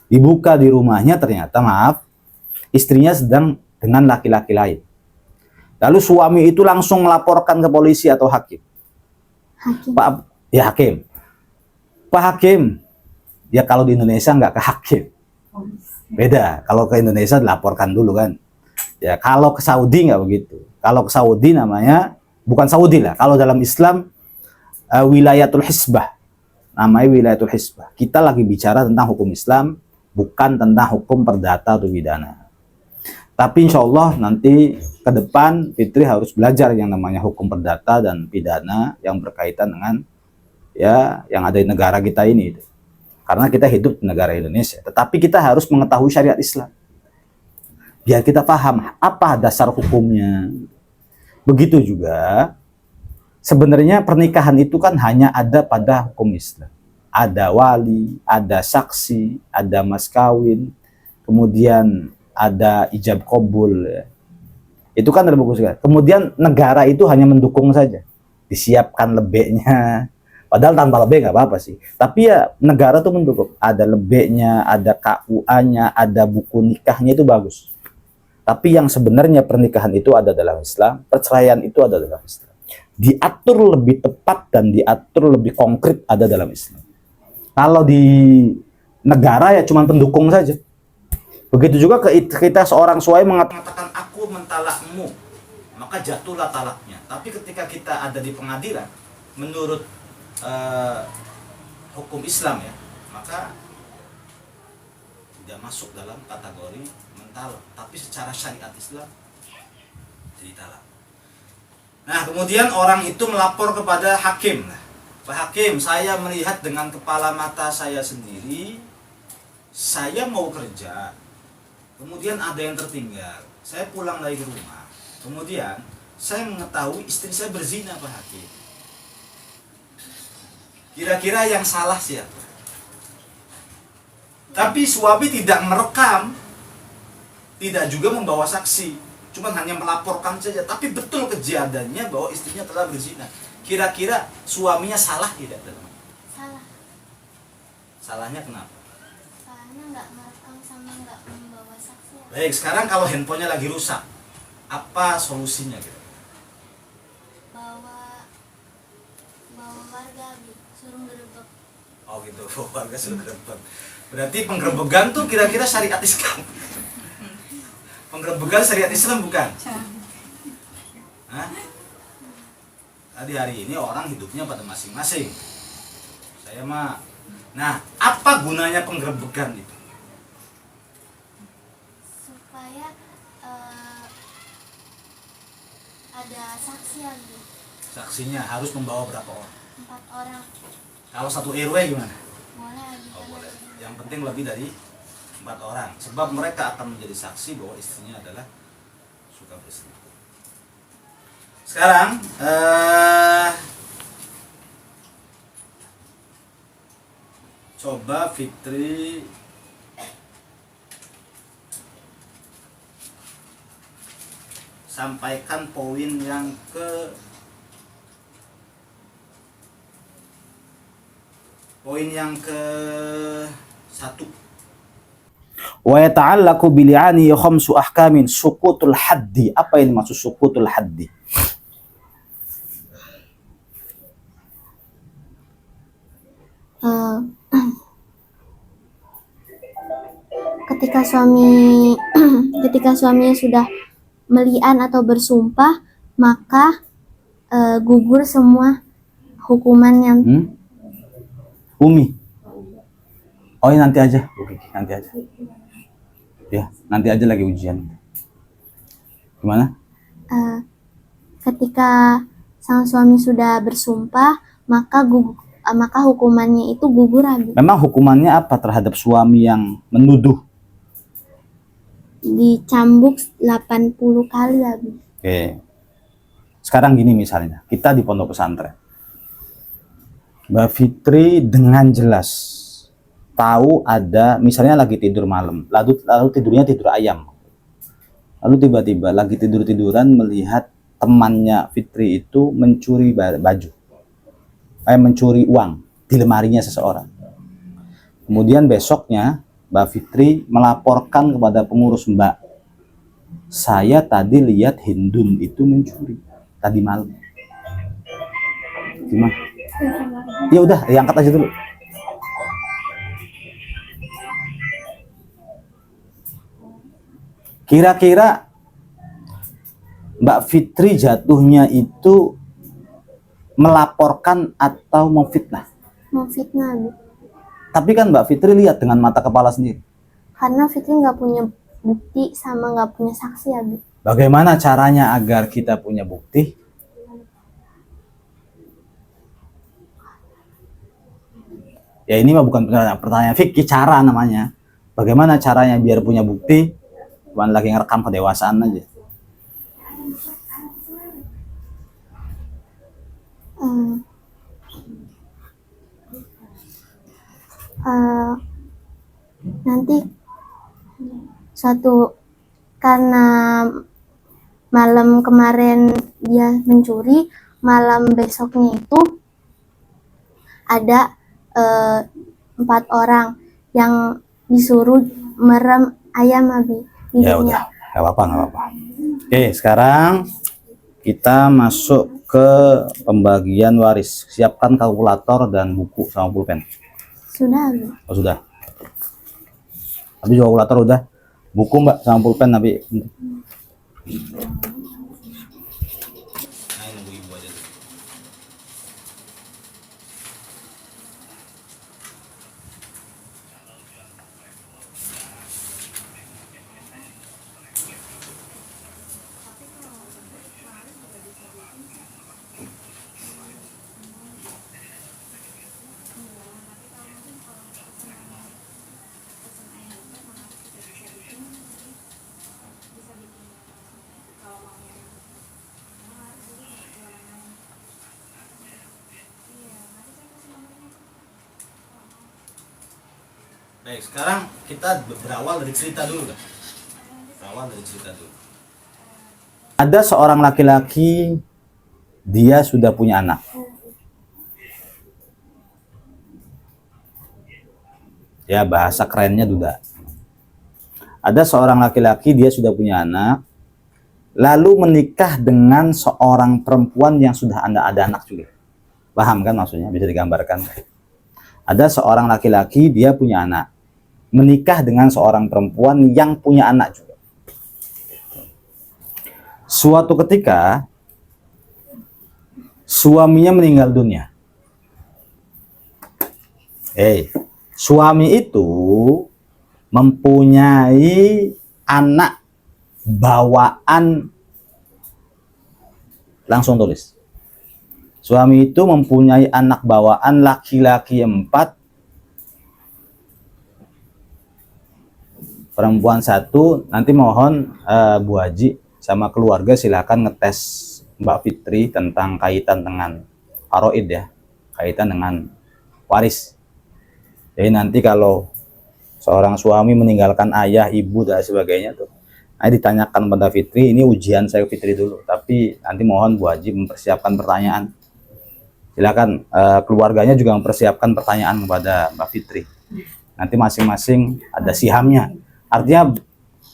A: Dibuka di rumahnya, ternyata istrinya sedang dengan laki-laki lain. Lalu suami itu langsung melaporkan ke polisi atau hakim. Pak, ya hakim. Pak Hakim, ya kalau di Indonesia nggak ke hakim. Beda, kalau ke Indonesia dilaporkan dulu kan. Ya kalau ke Saudi nggak begitu. Kalau ke Saudi namanya, bukan Saudi lah. Kalau dalam Islam, wilayatul hisbah, namanya wilayatul hisbah. Kita lagi bicara tentang hukum Islam, bukan tentang hukum perdata atau pidana. Tapi insya Allah nanti ke depan Fitri harus belajar yang namanya hukum perdata dan pidana yang berkaitan dengan ya yang ada di negara kita ini. Karena kita hidup di negara Indonesia, tetapi kita harus mengetahui syariat Islam. Biar kita paham apa dasar hukumnya. Begitu juga sebenarnya pernikahan itu kan hanya ada pada hukum Islam. Ada wali, ada saksi, ada mas kawin, kemudian ada ijab qabul. Itu kan dalam hukum Islam. Kemudian negara itu hanya mendukung saja. Disiapkan lebihnya. Padahal tanpa lebih nggak apa-apa sih. Tapi ya negara tuh mendukung. Ada lebihnya, ada KUA-nya, ada buku nikahnya, itu bagus. Tapi yang sebenarnya pernikahan itu ada dalam Islam, perceraian itu ada dalam Islam. Diatur lebih tepat dan diatur lebih konkret ada dalam Islam. Kalau di negara ya cuma pendukung saja. Begitu juga kita seorang suami mengatakan aku mentalakmu, maka jatuhlah talaknya. Tapi ketika kita ada di pengadilan, menurut hukum Islam ya, maka tidak masuk dalam kategori mentalak, tapi secara syariat Islam jadi talak. Nah kemudian orang itu melapor kepada hakim. Pak Hakim, saya melihat dengan kepala mata saya sendiri, saya mau kerja, kemudian ada yang tertinggal, saya pulang lagi ke rumah, kemudian saya mengetahui istri saya berzina, Pak Hakim. Kira-kira yang salah siapa? Tapi suami tidak merekam, tidak juga membawa saksi, cuma hanya melaporkan saja. Tapi betul kejadiannya bahwa istrinya telah berzina. Kira-kira suaminya salah tidak?
B: Salah.
A: Salahnya kenapa?
B: Salahnya nggak merekam sama nggak membawa saksi.
A: Baik, sekarang kalau handphonenya lagi rusak, apa solusinya?
B: Bawa warga, suruh gerebek.
A: Oh gitu, warga suruh gerebek. Berarti penggerebekan tuh kira-kira syariat Islam. Penggerebekan syariat Islam bukan? Hah? Tadi hari ini orang hidupnya pada masing-masing. Saya mah. Nah, apa gunanya penggerebekan itu?
B: Supaya ada saksi lagi.
A: Saksinya harus membawa berapa orang?
B: 4 orang.
A: Kalau satu RW gimana?
B: Boleh lagi.
A: Oh boleh. Yang penting lebih dari 4 orang. Sebab mereka akan menjadi saksi bahwa istrinya adalah suka berselingkuh. Sekarang coba Fitri sampaikan poin yang Poin yang ke satu. Wa yata'allaqu bili'ani khamsu ahkamin suqutul haddi. Apa yang dimaksud suqutul haddi?
B: Eh, ketika suami ketika suaminya sudah meli'an atau bersumpah, maka gugur semua hukuman yang
A: Umi. Oh, ini nanti aja. Oke, nanti aja. Ya, nanti aja lagi ujian. Gimana?
B: Ketika sang suami sudah bersumpah, maka hukumannya itu gugur habis.
A: Memang hukumannya apa terhadap suami yang menuduh?
B: Dicambuk 80 kali habis.
A: Oke. Sekarang gini misalnya, kita di pondok pesantren. Mbak Fitri dengan jelas tahu ada, misalnya lagi tidur malam, lalu tidurnya tidur ayam. Lalu tiba-tiba lagi tidur-tiduran melihat temannya Fitri itu mencuri baju. Mencuri uang di lemarinya seseorang. Kemudian besoknya Mbak Fitri melaporkan kepada pengurus, Mbak, saya tadi lihat Hindun itu mencuri tadi malam. Gimana? Ya udah, angkat aja dulu. Kira-kira Mbak Fitri jatuhnya itu melaporkan atau memfitnah?
B: Memfitnah habis.
A: Tapi kan Mbak Fitri lihat dengan mata kepala sendiri.
B: Karena Fitri nggak punya bukti sama nggak punya saksi habis.
A: Bagaimana caranya agar kita punya bukti? Ya ini mah bukan pertanyaan fikih, cara namanya. Bagaimana caranya biar punya bukti? Bukan lagi ngerekam kedewasaan aja.
B: Nanti karena malam kemarin dia mencuri, malam besoknya itu ada 4 orang yang disuruh merem ayam habis.
A: Ya udah, nggak apa-apa. Oke, sekarang kita masuk ke pembagian waris. Siapkan kalkulator dan buku sama pulpen.
B: Sudah habis.
A: Oh sudah. Habis kalkulator udah. Buku Mbak sama pulpen Nabi. Baik, sekarang kita berawal dari cerita dulu kan? Ada seorang laki-laki, dia sudah punya anak. Ya, bahasa kerennya duda. Ada seorang laki-laki, dia sudah punya anak, lalu menikah dengan seorang perempuan yang sudah ada anak juga. Paham kan maksudnya? Bisa digambarkan. Ada seorang laki-laki, dia punya anak, menikah dengan seorang perempuan yang punya anak juga. Suatu ketika suaminya meninggal dunia. Suami itu mempunyai anak bawaan, langsung tulis. Suami itu mempunyai anak bawaan laki-laki 4, perempuan 1. Nanti mohon Bu Haji sama keluarga silakan ngetes Mbak Fitri tentang kaitan dengan faraid ya, kaitan dengan waris. Jadi nanti kalau seorang suami meninggalkan ayah, ibu dan sebagainya tuh, ditanyakan pada Fitri, ini ujian saya Fitri dulu. Tapi nanti mohon Bu Haji mempersiapkan pertanyaan. Silakan keluarganya juga mempersiapkan pertanyaan kepada Mbak Fitri. Nanti masing-masing ada sihamnya. Artinya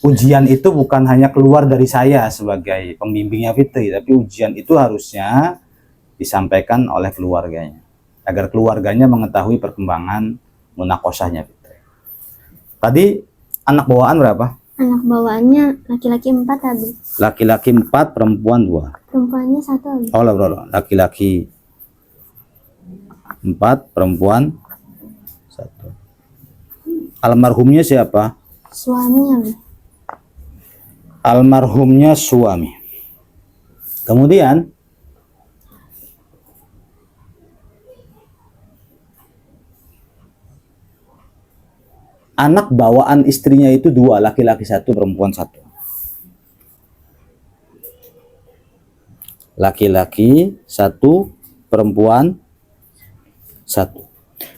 A: ujian itu bukan hanya keluar dari saya sebagai pembimbingnya Fitri, tapi ujian itu harusnya disampaikan oleh keluarganya, agar keluarganya mengetahui perkembangan munakosahnya Fitri. Tadi anak bawaan berapa?
B: Anak bawaannya laki-laki 4 Abi.
A: Laki-laki 4, perempuan 2.
B: Perempuannya 1 Abi.
A: Oh, laki-laki 4, perempuan 1. Almarhumnya siapa?
B: Suami Abi.
A: Almarhumnya suami. Kemudian anak bawaan istrinya itu 2, laki-laki 1, perempuan 1. Laki-laki 1, perempuan 1.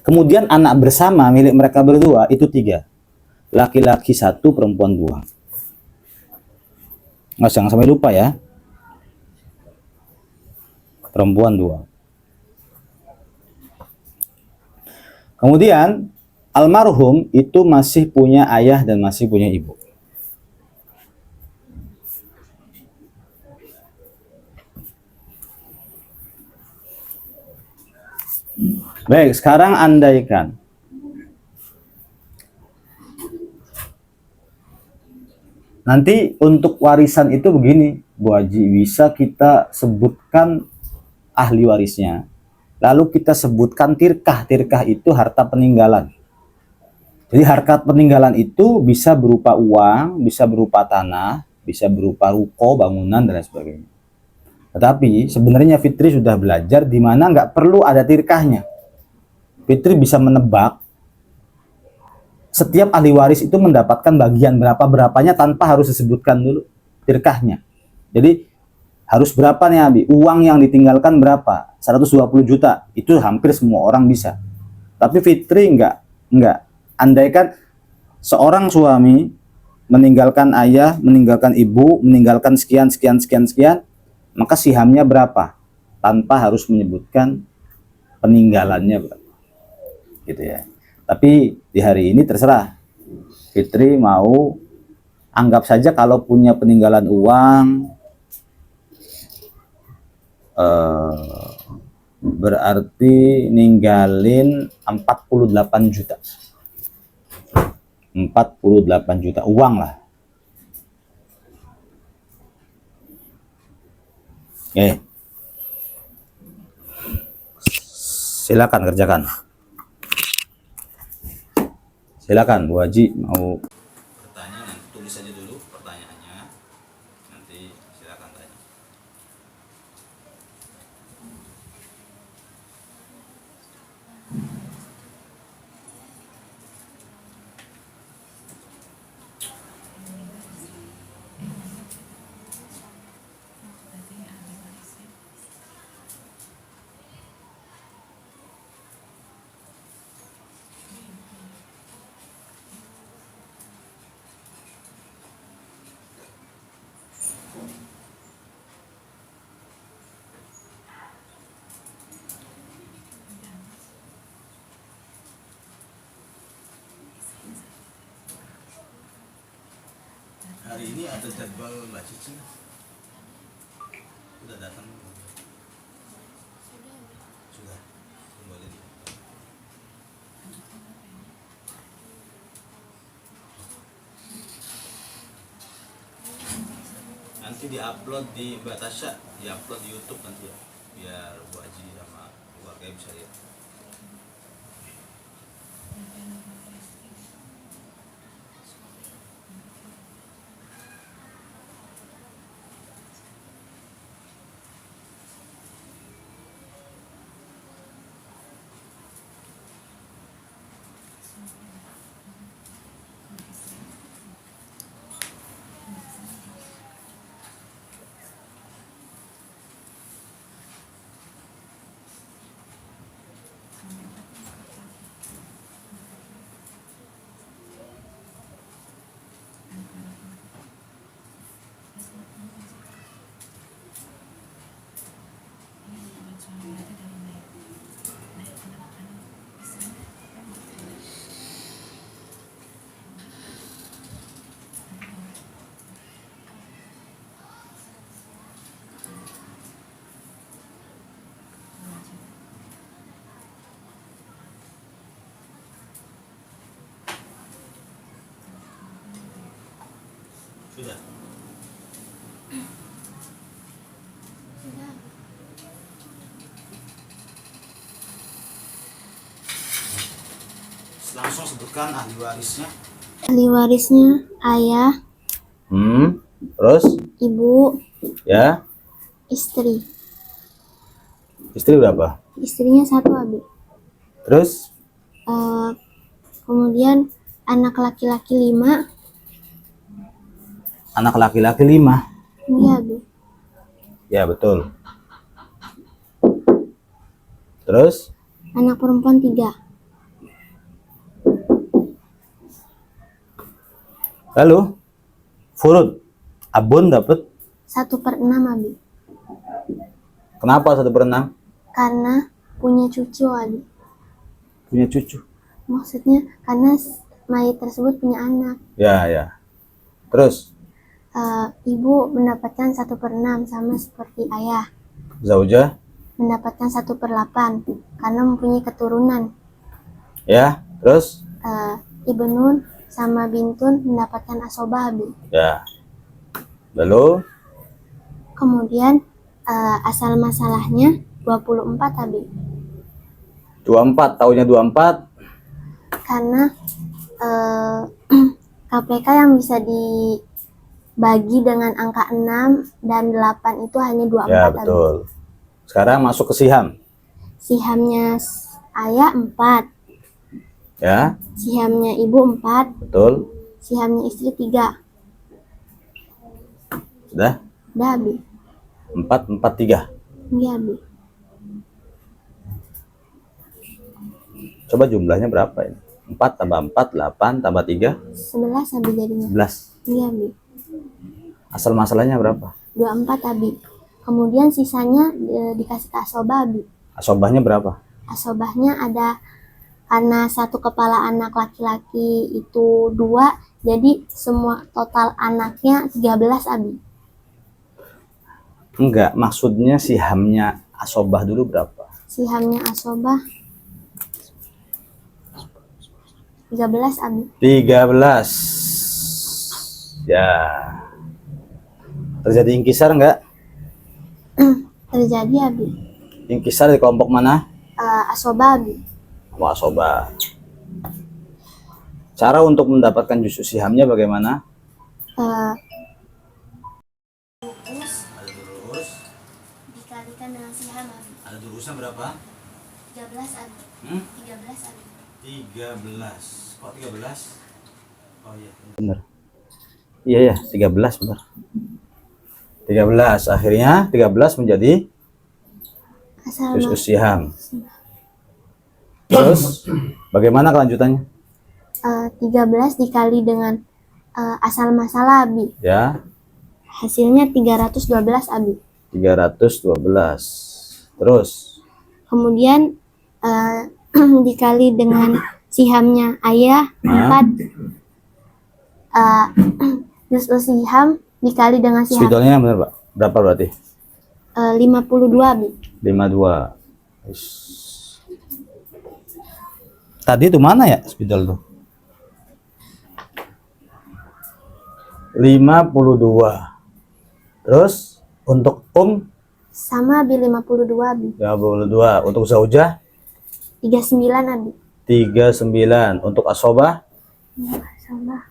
A: Kemudian anak bersama milik mereka berdua itu 3. Laki-laki 1, perempuan 2. Mas, jangan sampai lupa ya. Perempuan 2. Kemudian almarhum itu masih punya ayah dan masih punya ibu. Baik, sekarang andaikan nanti untuk warisan itu begini, Bu Haji, bisa kita sebutkan ahli warisnya. Lalu kita sebutkan tirkah. Tirkah itu harta peninggalan. Jadi harta peninggalan itu bisa berupa uang, bisa berupa tanah, bisa berupa ruko, bangunan, dan lain sebagainya. Tetapi sebenarnya Fitri sudah belajar di mana nggak perlu ada tirkahnya. Fitri bisa menebak setiap ahli waris itu mendapatkan bagian berapa-berapanya tanpa harus disebutkan dulu tirkahnya. Jadi harus berapa nih Abi? Uang yang ditinggalkan berapa? 120 juta. Itu hampir semua orang bisa. Tapi Fitri enggak. Andaikan seorang suami meninggalkan ayah, meninggalkan ibu, meninggalkan sekian, maka sihamnya berapa? Tanpa harus menyebutkan peninggalannya berapa. Gitu ya. Tapi di hari ini terserah. Fitri mau anggap saja kalau punya peninggalan uang berarti ninggalin 48 juta. 48 juta uang lah. Silakan kerjakan. Silakan Bu Haji mau pertanyaan, tulis aja dulu pertanyaannya. Nanti silakan tanya. Hari ini ada jadwal Mbak Cici? Sudah datang? Sudah. Kembali. Nanti diupload di Mbak Tasya, diupload di YouTube nanti ya, biar Bu Haji sama keluarga bisa lihat. Sudah.
B: Sudah.
A: Langsung sebutkan ahli warisnya.
B: Ahli warisnya ayah,
A: Terus
B: ibu,
A: ya,
B: istri.
A: istri berapa?
B: Istrinya satu, Abi.
A: Terus
B: Eh, kemudian anak laki-laki 5.
A: anak laki-laki 5.
B: Iya, Abi.
A: Ya, betul. Terus
B: Anak perempuan 3.
A: lalu furud abun dapat
B: 1/6, Abi.
A: kenapa 1/6?
B: Karena punya cucu, Abi.
A: Punya cucu.
B: Maksudnya karena mayat tersebut punya anak.
A: Ya, ya. Terus
B: Ibu mendapatkan 1/6 sama seperti ayah.
A: zaujah
B: Mendapatkan 1/8 karena mempunyai keturunan.
A: ya. Terus
B: Ibnun sama bintun mendapatkan asobah, Abi.
A: ya. Lalu
B: Kemudian asal masalahnya 24, Abi.
A: 24, tahunnya 24.
B: Karena KPK yang bisa dibagi dengan angka 6 dan 8 itu hanya 24,
A: Ya,
B: Abi.
A: betul. Sekarang masuk ke siham.
B: Sihamnya ayah 4,
A: Ya,
B: sihamnya ibu 4,
A: betul.
B: sihamnya istri 3.
A: Sudah?
B: Udah, Abi.
A: 4, 4, 3.
B: Iya, Abi.
A: Coba jumlahnya berapa ini? 4 tambah 4, 8 tambah 3,
B: 11, Abi jadinya.
A: 11.
B: Iya, Abi.
A: Asal masalahnya berapa?
B: 24, Abi. Kemudian sisanya dikasih ke asobah, Abi.
A: Asobahnya berapa?
B: Asobahnya ada, karena satu kepala anak laki-laki itu 2, jadi semua total anaknya 13, Abi.
A: Enggak, maksudnya sihamnya asobah dulu berapa?
B: Sihamnya asobah 13, Abi.
A: 13. Ya. Terjadi inkisar enggak?
B: Terjadi, Abi.
A: Inkisar di kelompok mana?
B: Asobah, Abi.
A: Wah, asobah. Cara untuk mendapatkan juz'u sihamnya bagaimana? Ada durus.
B: Dikalikan dengan siham, Abi.
A: Ada durusnya berapa?
B: 13, Abi. 13, Abi.
A: 13. Kok 13? Oh iya, benar. Iya ya, 13 benar. 13. Akhirnya 13 menjadi
B: Asal
A: juz'u siham. Terus bagaimana kelanjutannya?
B: 13 dikali dengan asal masalah, Abi.
A: Ya,
B: Hasilnya 312, Abi.
A: 312. Terus
B: Kemudian dikali dengan sihamnya ayah 4. Juz'u siham dikali dengan siham
A: spidolnya benar, Pak? Berapa berarti?
B: 52, Abi.
A: 52. Tadi itu mana ya spidol tuh? 52. Terus untuk
B: Sama, Abi, 52, Abi.
A: 52. Untuk zaujah
B: 39, Abi.
A: 39. Untuk asobah
B: Sama.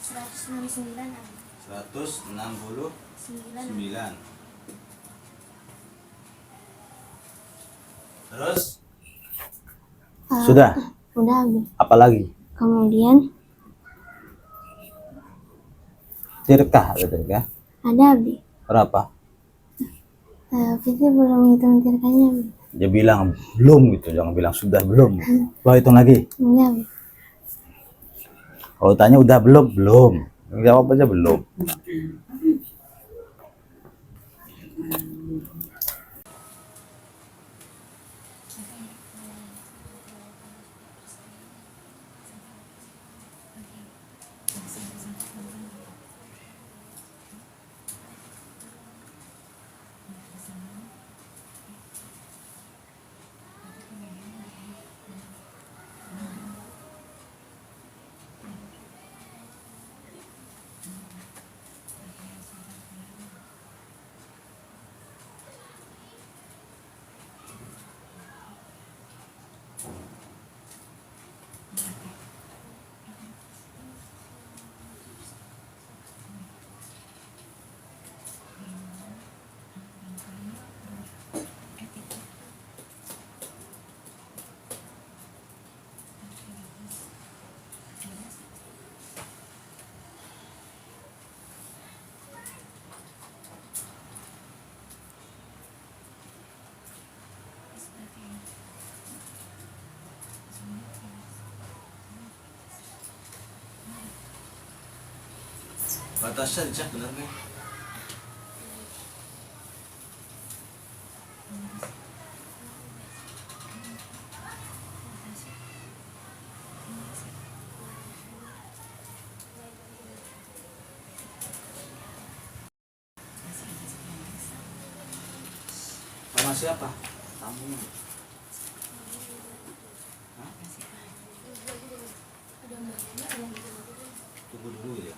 B: Seratus enam sembilan, Abi.
A: 169. Terus sudah.
B: Udah, Abi.
A: Apalagi?
B: Kemudian
A: Tirkah ada tirkah?
B: ada, Abi.
A: Berapa?
B: Fitri belum hitung tirkanya, Abi.
A: Dia bilang belum gitu, jangan bilang sudah belum. Coba hitung lagi.
B: Iya, Abi.
A: Kalau tanya udah belum, belum. Jawab aja belum. Batasnya dicek bener nih. Sama siapa? Tamunya. Hah? Tunggu dulu ya.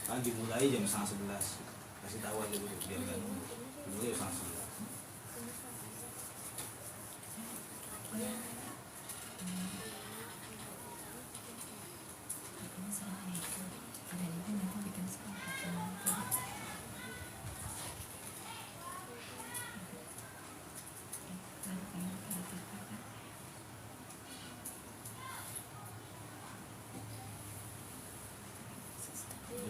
A: Kan dimulai jam 10:30. Kasih tahu aja dulu biar nggak nunggu. Dimulai jam 10:30.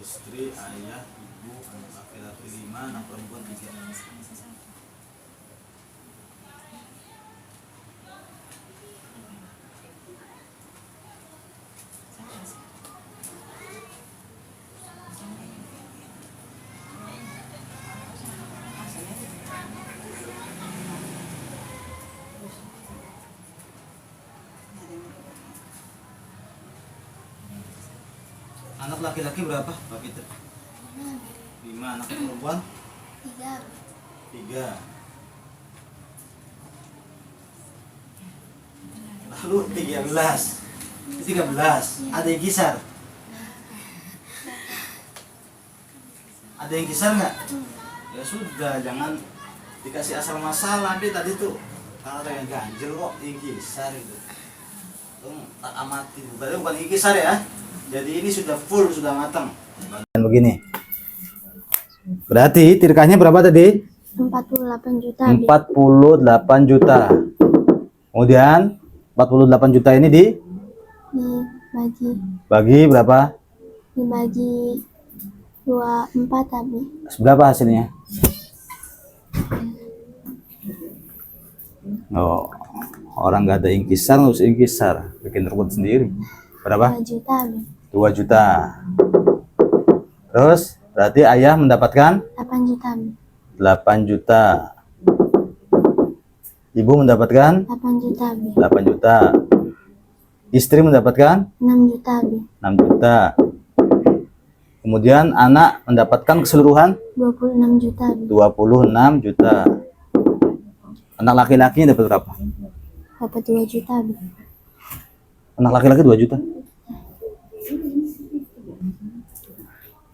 A: Istri, ayah, ibu, anak laki-laki 5, anak perempuan 3. Anak laki-laki berapa, Pak Peter? 5, anak perempuan 3. Lalu 13. Ada yang kisar? Ada yang kisar nggak? Ya sudah, jangan dikasih asal masalah. Nanti tadi tuh kalau ada yang ganjel kok yang kisar itu. Tak amati. Berarti bukan yang kisar ya. Jadi ini sudah full, sudah matang. Dan begini. Berarti tirkahnya berapa tadi?
B: 48 juta.
A: 48 juta. Kemudian 48 juta ini bagi berapa?
B: Dibagi 24 tapi.
A: Berapa hasilnya? Oh, orang nggak ada ingkisar, harus ingkisar, bikin rumput sendiri. Berapa?
B: 2 juta abi.
A: 2 juta. Terus berarti ayah mendapatkan
B: 8 juta abi.
A: 8 juta. Ibu mendapatkan
B: 8 juta abi.
A: 8 juta. Istri mendapatkan
B: 6 juta abi.
A: 6 juta. Kemudian anak mendapatkan keseluruhan
B: 26 juta abi.
A: 26 juta. Anak laki-lakinya dapat berapa?
B: Dapat 2 juta abi.
A: Anak laki-laki 2 juta.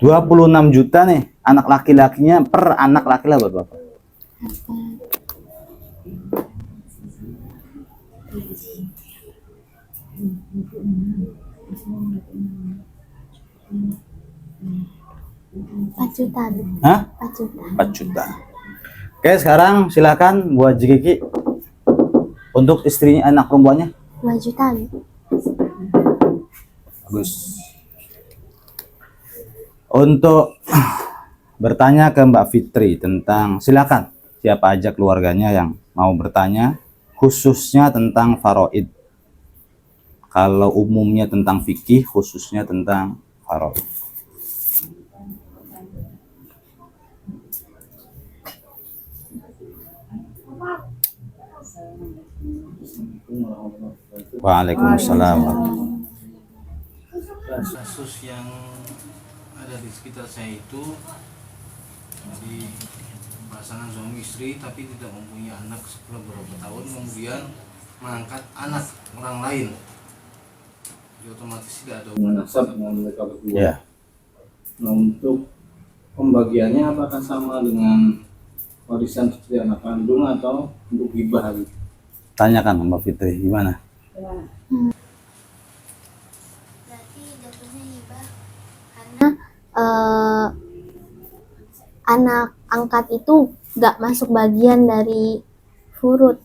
A: 26 juta nih anak laki-lakinya, per anak laki-laki berapa?
B: Empat juta abi.
A: Hah?
B: 4 juta.
A: 4 juta. Oke, sekarang silakan buat Jiki untuk istrinya, anak perempuannya.
B: 2 juta abi.
A: Bagus. Untuk bertanya ke Mbak Fitri tentang, silakan siapa aja keluarganya yang mau bertanya khususnya tentang faraid. Kalau umumnya tentang fikih, khususnya tentang faraid. Waalaikumsalam.
C: Kasus yang ada di sekitar saya itu di pasangan suami istri tapi tidak mempunyai anak setelah beberapa tahun kemudian mengangkat anak orang lain, jadi otomatis tidak ada
D: nasab dengan mereka berdua.
A: Ya.
D: Nah, untuk pembagiannya apakah sama dengan warisan seperti anak kandung atau untuk hibah?
A: Tanyakan Mbak Fitri gimana?
B: Berarti jatuhnya hibah karena anak angkat itu nggak masuk bagian dari furud.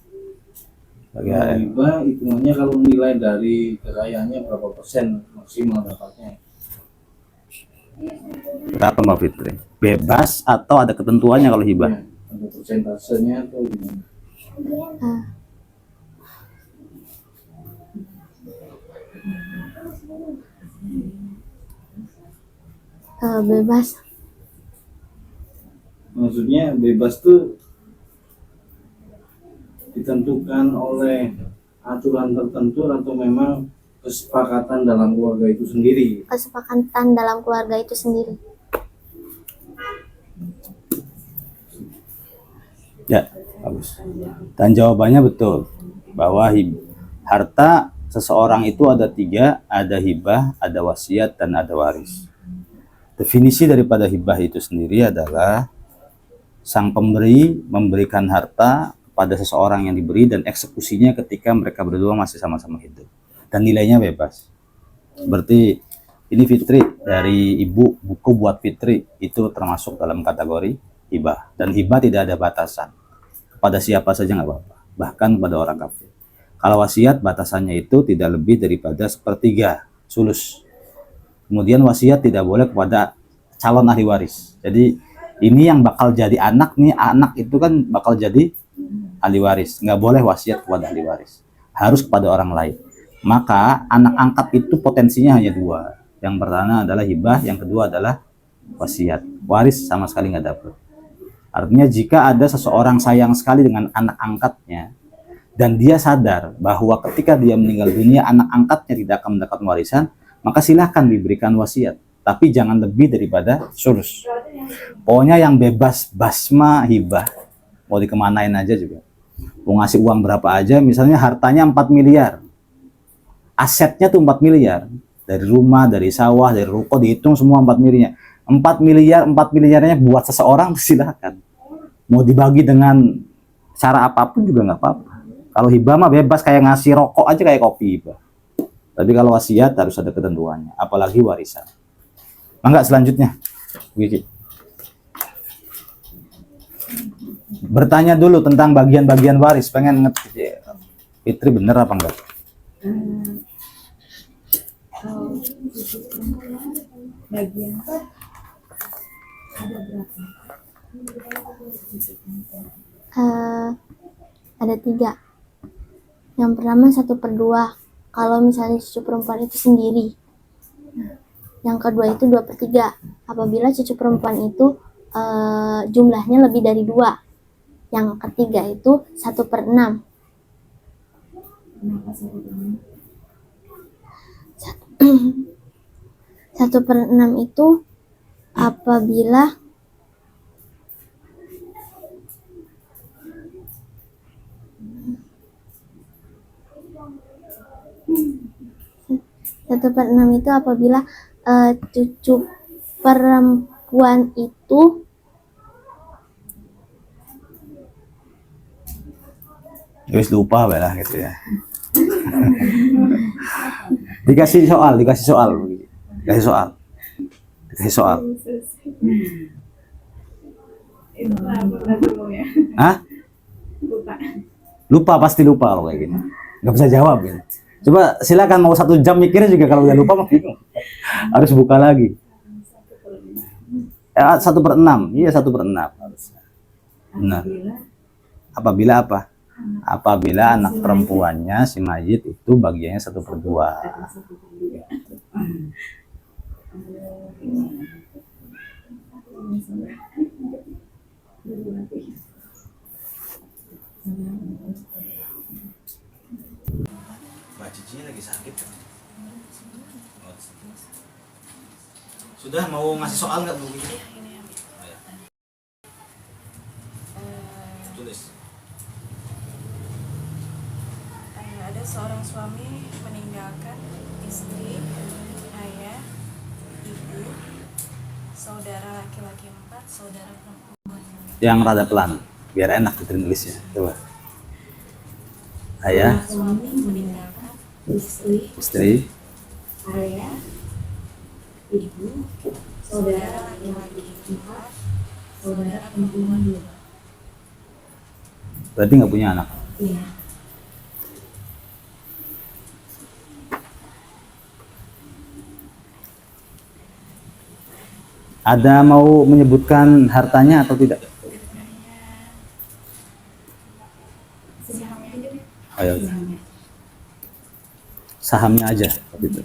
A: Bagaimana?
D: Hibah hitungannya kalau nilai dari kekayaannya berapa persen maksimal dapatnya?
A: Berapa Mbak Fitri? Bebas atau ada ketentuannya kalau hibah?
D: Ya, ada persentasenya atau gimana?
B: Bebas.
D: Maksudnya bebas tuh ditentukan oleh aturan tertentu atau memang kesepakatan dalam keluarga itu sendiri?
B: Kesepakatan dalam keluarga itu sendiri.
A: Ya, bagus. Dan jawabannya betul bahwa harta seseorang itu ada tiga, ada hibah, ada wasiat, dan ada waris. Definisi daripada hibah itu sendiri adalah sang pemberi memberikan harta pada seseorang yang diberi dan eksekusinya ketika mereka berdua masih sama-sama hidup. Dan nilainya bebas. Seperti ini Fitri dari ibu, buku buat Fitri itu termasuk dalam kategori hibah. Dan hibah tidak ada batasan. Kepada siapa saja nggak apa-apa. Bahkan pada orang kafir. Kalau wasiat batasannya itu tidak lebih daripada sepertiga sulus. Kemudian wasiat tidak boleh kepada calon ahli waris. Jadi ini yang bakal jadi anak nih, anak itu kan bakal jadi ahli waris. Nggak boleh wasiat kepada ahli waris. Harus kepada orang lain. Maka anak angkat itu potensinya hanya dua. Yang pertama adalah hibah, yang kedua adalah wasiat. Waris sama sekali nggak dapat. Artinya jika ada seseorang sayang sekali dengan anak angkatnya, dan dia sadar bahwa ketika dia meninggal dunia, anak angkatnya tidak akan mendapatkan warisan, maka silahkan diberikan wasiat. Tapi jangan lebih daripada sulus. Pokoknya yang bebas basma hibah. Mau dikemanain aja juga. Mau ngasih uang berapa aja, misalnya hartanya 4 miliar. Asetnya tuh 4 miliar. Dari rumah, dari sawah, dari ruko, dihitung semua 4 miliar. 4 miliarnya buat seseorang, silahkan. Mau dibagi dengan cara apapun juga nggak apa-apa. Kalau hibah mah bebas, kayak ngasih rokok aja kayak kopi hibah. Tapi kalau wasiat harus ada ketentuannya, apalagi warisan. Mangga selanjutnya. Gigi. Bertanya dulu tentang bagian-bagian waris, pengen ngerti Fitri bener apa enggak?
E: Bagian ada berapa?
B: Ada 3. Yang pertama 1/2 kalau misalnya cucu perempuan itu sendiri. Yang kedua itu 2/3 apabila cucu perempuan itu jumlahnya lebih dari 2. Yang ketiga itu 1/6.
E: Kenapa saya bilang?
B: 1/6 itu apabila cucu perempuan itu
A: Terus lupa lah gitu ya. Dikasih soal.
E: Itu lagi mau ya.
A: Hah? Lupa, pasti lupa kalau kayak gini. Nggak bisa jawab gitu. Coba silakan, mau 1 jam mikirnya juga kalau udah lupa mah bingung. Harus buka lagi. 1/6. Iya 1/6 harusnya. Benar. Apabila apa? Apabila anak perempuannya si mayit itu bagiannya 1/2. Mbak Cici lagi sakit. Sudah mau ngasih soal nggak Bu? Tulis.
F: Ada seorang suami meninggalkan istri, ayah, ibu, saudara laki-laki 4, saudara perempuan.
A: Yang rada pelan, biar enak ditulisnya. Coba. Ayah,
F: Suami meninggalkan
A: istri,
E: Ayah, ibu, saudara laki-laki 4, saudara perempuan 2.
A: berarti nggak punya anak.
E: Iya.
A: Ada mau menyebutkan hartanya atau tidak? Ayo. Sahamnya aja waktu itu.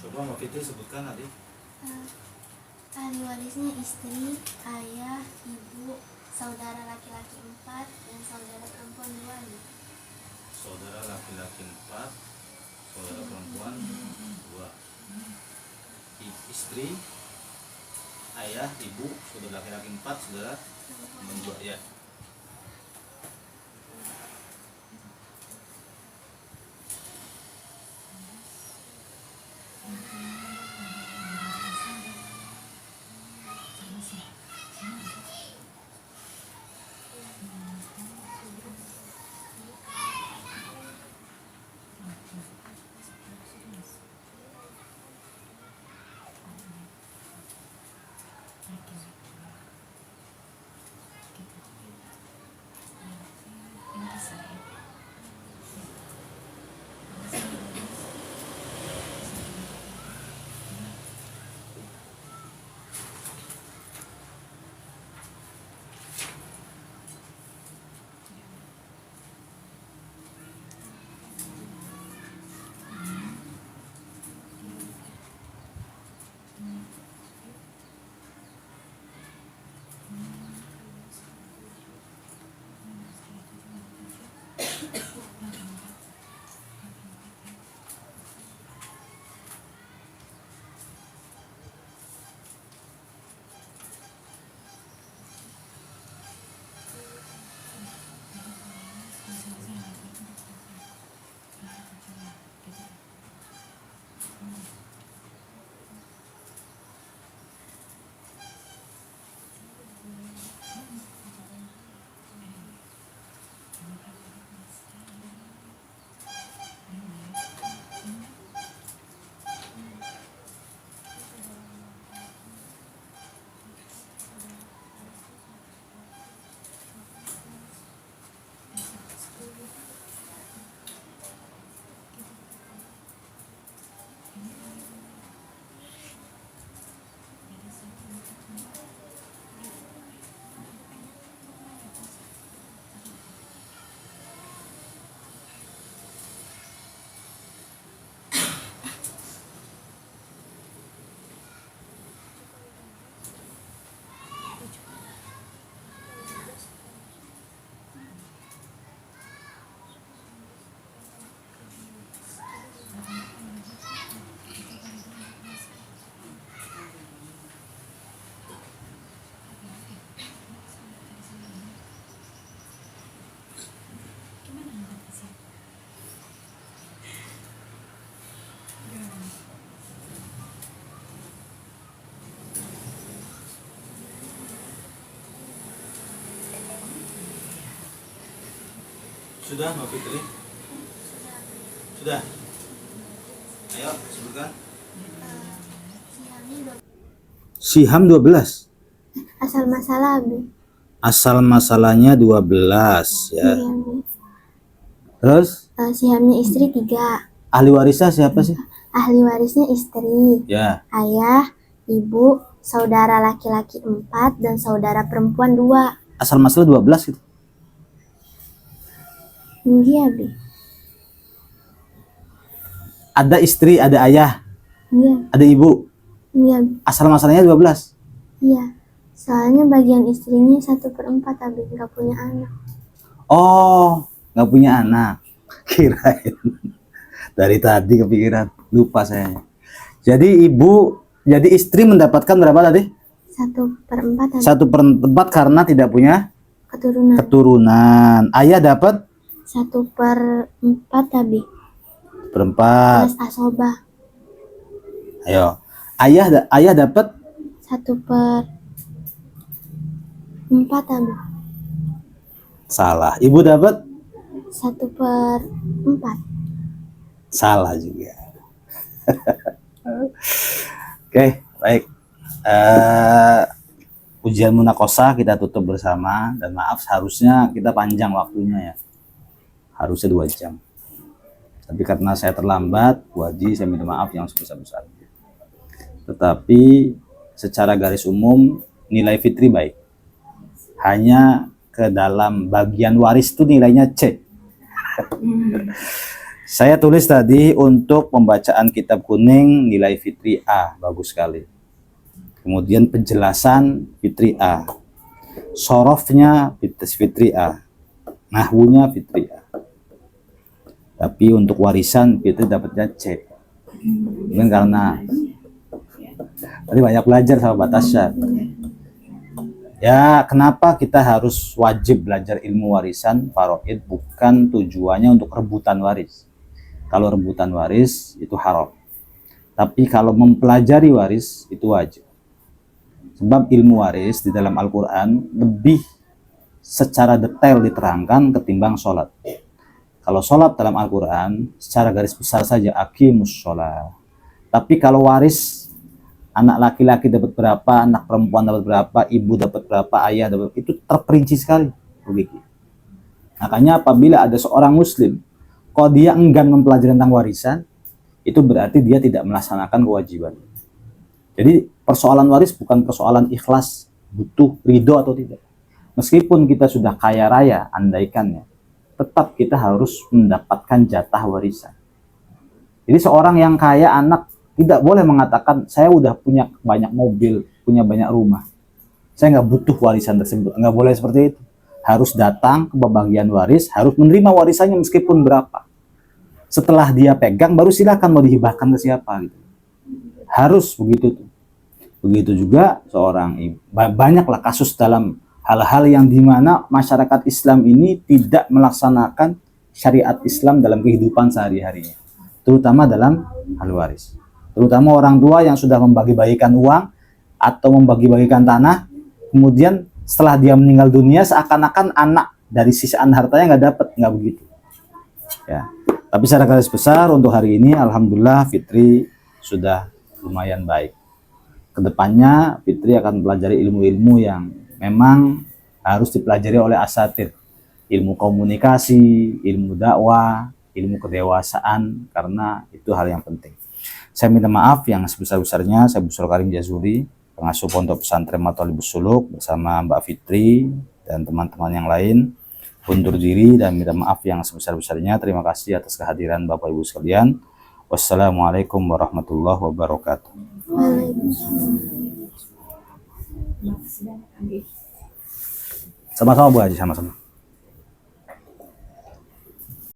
C: Coba Mbak Fitri sebutkan adik.
B: Ahli warisnya istri, ayah, ibu, saudara laki-laki 4 dan saudara perempuan 2.
C: Saudara laki-laki 4, saudara perempuan 2. Istri, ayah, ibu, saudara laki-laki 4, saudara perempuan 2 ya. Sudah Mbak Fitri? Sudah? Ayo sebutkan.
A: Siham 12.
B: Asal masalah Abi.
A: Asal masalahnya 12 ya.
B: Iya, Abi.
A: Terus
B: Sihamnya istri 3.
A: ahli warisnya siapa sih?
B: Ahli warisnya istri,
A: Ya,
B: ayah, ibu, saudara laki-laki 4 dan saudara perempuan 2.
A: asal masalah 12 gitu.
B: Iya, Abi.
A: Ada istri, ada ayah,
B: Iya,
A: ada ibu.
B: iya, Abi.
A: Asal masalahnya 12.
B: Iya. Soalnya bagian istrinya 1/4 habis nggak punya anak.
A: Oh, nggak punya anak. Kirain. Dari tadi kepikiran, lupa saya. Jadi jadi istri mendapatkan berapa tadi?
B: 1/4 habis
A: 1/4 karena tidak punya
B: keturunan.
A: keturunan. Ayah dapat
B: 1/4 habis
A: berempat.
B: plus asobah.
A: Ayo. Ayah dapat
B: 1/4 habis
A: salah. Ibu dapat
B: 1/4.
A: salah juga. Oke, baik. Ujian munakosa kita tutup bersama, dan maaf seharusnya kita panjang waktunya ya. Harusnya 2 jam. Tapi karena saya terlambat, Bu Haji, saya minta maaf yang sebesar-besarnya. Tetapi secara garis umum nilai fitri baik. Hanya ke dalam bagian waris itu nilainya C. Saya tulis tadi untuk pembacaan kitab kuning nilai fitri A, bagus sekali. Kemudian penjelasan fitri A, sorofnya fitri A, nahwunya fitri A. Tapi untuk warisan fitri dapatnya C. Mungkin karena tadi banyak belajar sama Batasya. Ya, kenapa kita harus wajib belajar ilmu warisan faraid? Bukan tujuannya untuk rebutan waris. Kalau rebutan waris itu haram. Tapi kalau mempelajari waris itu wajib. Sebab ilmu waris di dalam Al-Quran lebih secara detail diterangkan ketimbang sholat. Kalau sholat dalam Al-Quran secara garis besar saja aqimus sholat. Tapi kalau waris, anak laki-laki dapat berapa, anak perempuan dapat berapa, ibu dapat berapa, ayah dapat, itu terperinci sekali begitu. Makanya apabila ada seorang muslim kalau dia enggan mempelajari tentang warisan, itu berarti dia tidak melaksanakan kewajiban. Jadi persoalan waris bukan persoalan ikhlas, butuh, ridho atau tidak. Meskipun kita sudah kaya raya, andaikannya, tetap kita harus mendapatkan jatah warisan. Jadi seorang yang kaya anak tidak boleh mengatakan saya udah punya banyak mobil, punya banyak rumah, saya nggak butuh warisan tersebut. Nggak boleh seperti itu. Harus datang ke pembagian waris, harus menerima warisannya meskipun berapa. Setelah dia pegang, baru silakan mau dihibahkan ke siapa. Gitu. Harus begitu tuh. Begitu juga seorang ibu. Banyaklah kasus dalam hal-hal yang dimana masyarakat Islam ini tidak melaksanakan syariat Islam dalam kehidupan sehari-harinya, terutama dalam hal waris. Terutama orang tua yang sudah membagi-bagikan uang atau membagi-bagikan tanah, kemudian setelah dia meninggal dunia seakan-akan anak dari sisaan hartanya nggak dapat, nggak begitu. Ya. Tapi secara garis besar untuk hari ini, alhamdulillah Fitri sudah lumayan baik. Kedepannya Fitri akan pelajari ilmu-ilmu yang memang harus dipelajari oleh asatir, ilmu komunikasi, ilmu dakwah, ilmu kedewasaan, karena itu hal yang penting. Saya minta maaf yang sebesar-besarnya. Saya Busro Karim Jazuli, pengasuh Pondok Pesantren Mathalibus Suluk bersama Mbak Fitri dan teman-teman yang lain. Undur diri dan minta maaf yang sebesar-besarnya. Terima kasih atas kehadiran Bapak Ibu sekalian. Wassalamualaikum warahmatullahi wabarakatuh. Sama-sama Bu Haji, sama-sama.